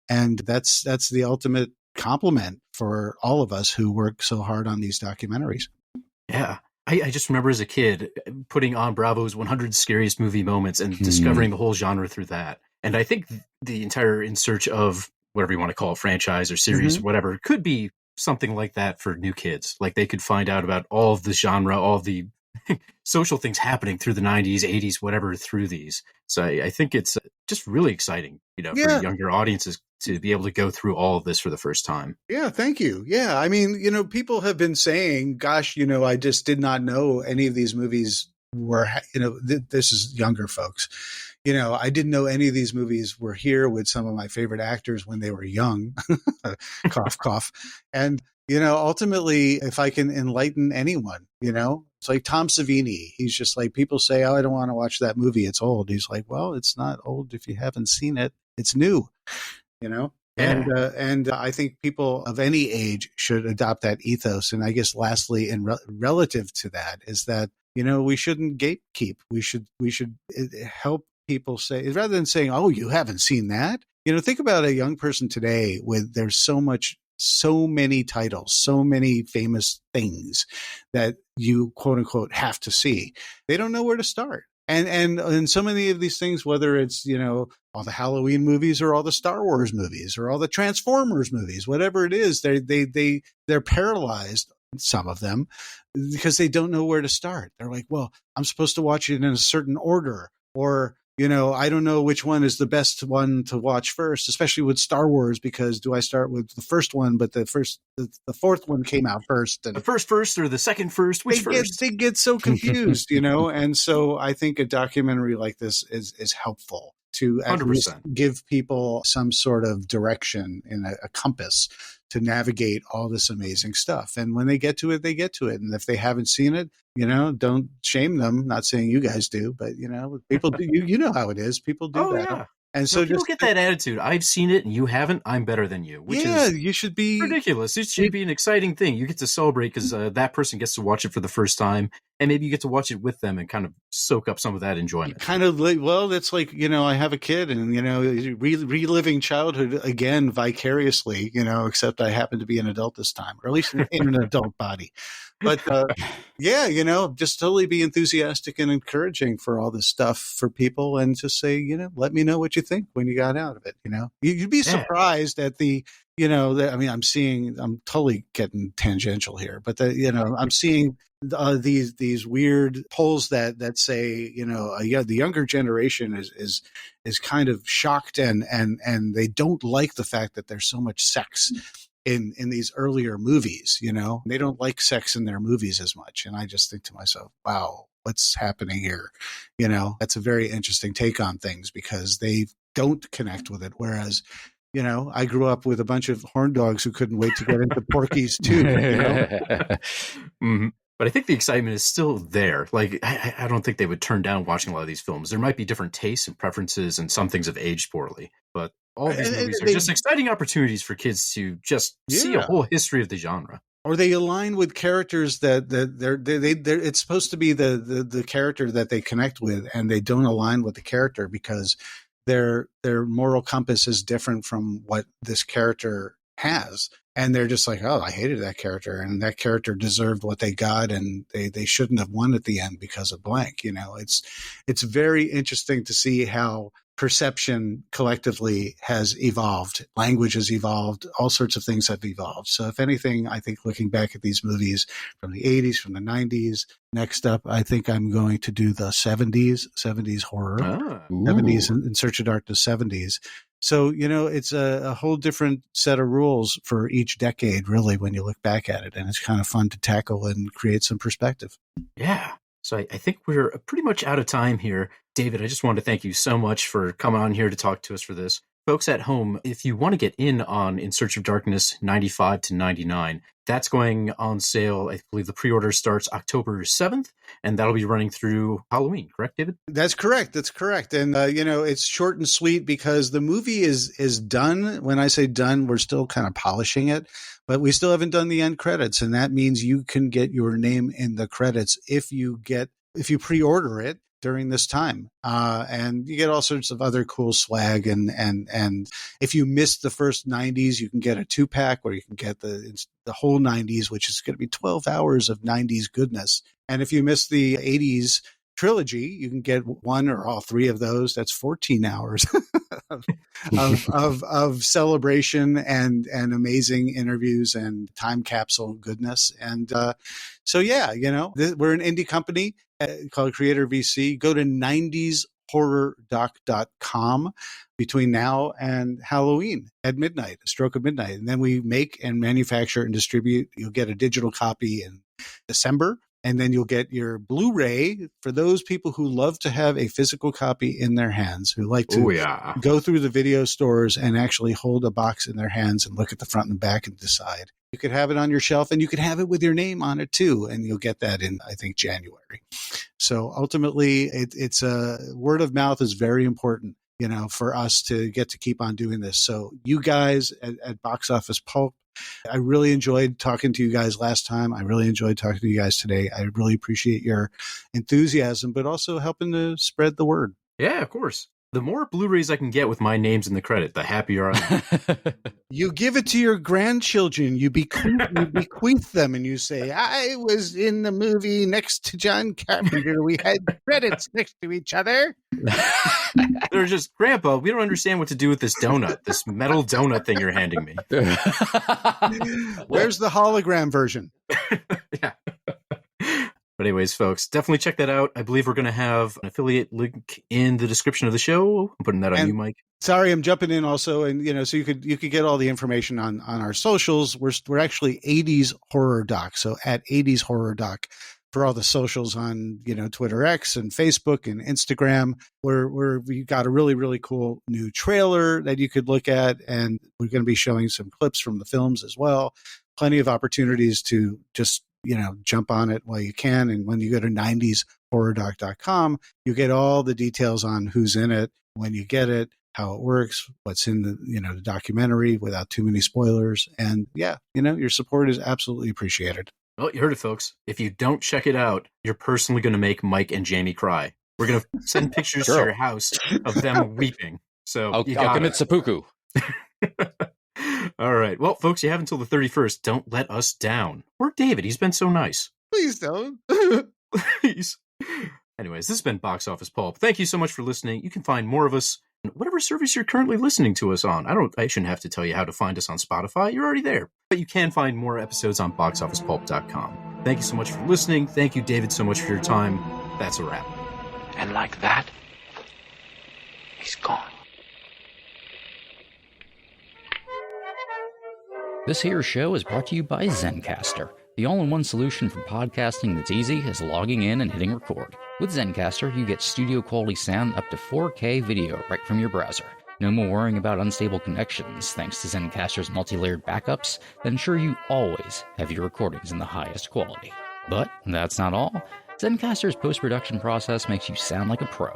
And that's the ultimate compliment for all of us who work so hard on these documentaries. Yeah. I just remember as a kid putting on Bravo's 100 Scariest Movie Moments and discovering the whole genre through that. And I think the entire In Search of, whatever you want to call it, franchise or series, or whatever, could be something like that for new kids. Like they could find out about all of the genre, all of the social things happening through the 90s, 80s, whatever, through these. So I think it's just really exciting, for younger audiences to be able to go through all of this for the first time. Yeah, thank you. Yeah, I mean, people have been saying, gosh, I just did not know any of these movies were, this is younger folks. I didn't know any of these movies were here with some of my favorite actors when they were young. Cough, cough. And, ultimately, if I can enlighten anyone, it's like Tom Savini. He's just like, people say, oh, I don't want to watch that movie. It's old. He's like, well, it's not old if you haven't seen it. It's new, Yeah. And I think people of any age should adopt that ethos. And I guess lastly, and relative to that is that, we shouldn't gatekeep. We should help people say, rather than saying, oh, you haven't seen that. Think about a young person today there's so many titles, so many famous things that you quote unquote have to see. They don't know where to start. And so many of these things, whether it's, all the Halloween movies or all the Star Wars movies or all the Transformers movies, whatever it is, they're paralyzed, some of them, because they don't know where to start. They're like, well, I'm supposed to watch it in a certain order, or I don't know which one is the best one to watch first, especially with Star Wars, because do I start with the first one, but the fourth one came out first? And the first or the second first? Which first? They get so confused, And so I think a documentary like this is helpful to at 100%. Least give people some sort of direction and a compass to navigate all this amazing stuff. And when they get to it, they get to it. And if they haven't seen it, don't shame them. Not saying you guys do, but people do. You know how it is. People do that. Yeah. And so people get that attitude. I've seen it and you haven't. I'm better than you. Which is you should be ridiculous. It should be an exciting thing. You get to celebrate because that person gets to watch it for the first time, and maybe you get to watch it with them and kind of soak up some of that enjoyment. It's like I have a kid, and reliving childhood again vicariously. Except I happen to be an adult this time, or at least in an adult body. But just totally be enthusiastic and encouraging for all this stuff for people, and just say, let me know what you think when you got out of it. You'd be surprised at the, I'm totally getting tangential here, but I'm seeing these weird polls that say, the younger generation is kind of shocked and they don't like the fact that there's so much sex in these earlier movies. They don't like sex in their movies as much. And I just think to myself, wow, what's happening here? That's a very interesting take on things because they don't connect with it. Whereas, I grew up with a bunch of horn dogs who couldn't wait to get into Porky's too. Mm-hmm. But I think the excitement is still there. Like, I don't think they would turn down watching a lot of these films. There might be different tastes and preferences, and some things have aged poorly. But all these movies are just exciting opportunities for kids to just see a whole history of the genre. Or they align with characters that they're it's supposed to be the character that they connect with, and they don't align with the character because their moral compass is different from what this character has. And they're just like, oh, I hated that character, and that character deserved what they got, and they shouldn't have won at the end because of blank. You know, it's very interesting to see how perception collectively has evolved. Language has evolved. All sorts of things have evolved. So if anything, I think looking back at these movies from the 80s, from the 90s, next up, I think I'm going to do the 70s horror, 70s in Search of Darkness 70s. So, you know, it's a whole different set of rules for each decade, really, when you look back at it. And it's kind of fun to tackle and create some perspective. Yeah. So I think we're pretty much out of time here. David, I just wanted to thank you so much for coming on here to talk to us for this. Folks at home, if you want to get in on In Search of Darkness 95 to 99, that's going on sale. I believe the pre-order starts October 7th, and that'll be running through Halloween. Correct, David? That's correct. That's correct. And, you know, it's short and sweet because the movie is done. When I say done, we're still kind of polishing it, but we still haven't done the end credits. And that means you can get your name in the credits if you pre-order it during this time. And you get all sorts of other cool swag. And if you missed the first 90s, you can get a 2-pack where you can get the whole 90s, which is going to be 12 hours of 90s goodness. And if you missed the 80s trilogy, you can get one or all three of those. That's 14 hours of celebration and amazing interviews and time capsule goodness. And so, yeah, you know, we're an indie company called CreatorVC. Go to 90shorrordoc.com between now and Halloween at midnight, a stroke of midnight. And then we make and manufacture and distribute. You'll get a digital copy in December. And then you'll get your Blu-ray for those people who love to have a physical copy in their hands, who like to go through the video stores and actually hold a box in their hands and look at the front and back and decide. You could have it on your shelf, and you could have it with your name on it too. And you'll get that in, I think, January. So ultimately, it's word of mouth is very important, you know, for us to get to keep on doing this. So you guys at Box Office Pulp, I really enjoyed talking to you guys last time. I really enjoyed talking to you guys today. I really appreciate your enthusiasm, but also helping to spread the word. Yeah, of course. The more Blu-rays I can get with my names in the credit, the happier I am. You give it to your grandchildren. You bequeath them, and you say, I was in the movie next to John Carpenter. We had credits next to each other. They're just, Grandpa, we don't understand what to do with this donut, this metal donut thing you're handing me. Where's the hologram version? Yeah. But anyways, folks, definitely check that out. I believe we're going to have an affiliate link in the description of the show. I'm putting that on you, Mike. Sorry, I'm jumping in also, and you know, so you could get all the information on our socials. We're actually 80s Horror Doc, so at 80s Horror Doc for all the socials on, you know, Twitter X and Facebook and Instagram. We got a really, really cool new trailer that you could look at, and we're going to be showing some clips from the films as well. Plenty of opportunities to just, you know, jump on it while you can. And when you go to 90shorrordoc.com, you get all the details on who's in it, when you get it, how it works, what's in the, you know, the documentary without too many spoilers. And yeah, you know, your support is absolutely appreciated. Well, you heard it, folks. If you don't check it out, you're personally going to make Mike and Jamie cry. We're going to send pictures to your house of them weeping. So I'll commit seppuku. All right. Well, folks, you have until the 31st. Don't let us down. Or David. He's been so nice. Please don't. Please. Anyways, this has been Box Office Pulp. Thank you so much for listening. You can find more of us on whatever service you're currently listening to us on. I shouldn't have to tell you how to find us on Spotify. You're already there. But you can find more episodes on boxofficepulp.com. Thank you so much for listening. Thank you, David, so much for your time. That's a wrap. And like that, he's gone. This here show is brought to you by Zencastr, the all-in-one solution for podcasting that's easy as logging in and hitting record. With Zencastr, you get studio-quality sound up to 4K video right from your browser. No more worrying about unstable connections thanks to Zencastr's multi-layered backups that ensure you always have your recordings in the highest quality. But that's not all. Zencastr's post-production process makes you sound like a pro.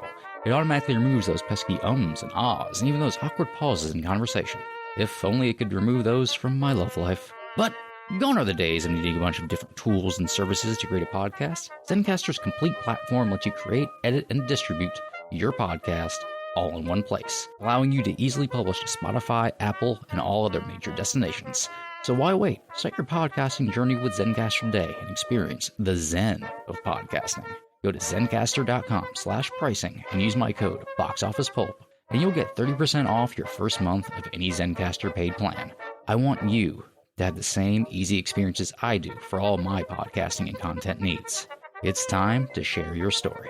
It automatically removes those pesky ums and ahs, and even those awkward pauses in conversation. If only it could remove those from my love life. But gone are the days of needing a bunch of different tools and services to create a podcast. Zencastr's complete platform lets you create, edit, and distribute your podcast all in one place, allowing you to easily publish to Spotify, Apple, and all other major destinations. So why wait? Start your podcasting journey with Zencastr today and experience the Zen of podcasting. Go to zencastr.com/pricing and use my code BOXOFFICEPULP, and you'll get 30% off your first month of any Zencastr paid plan. I want you to have the same easy experiences I do for all my podcasting and content needs. It's time to share your story.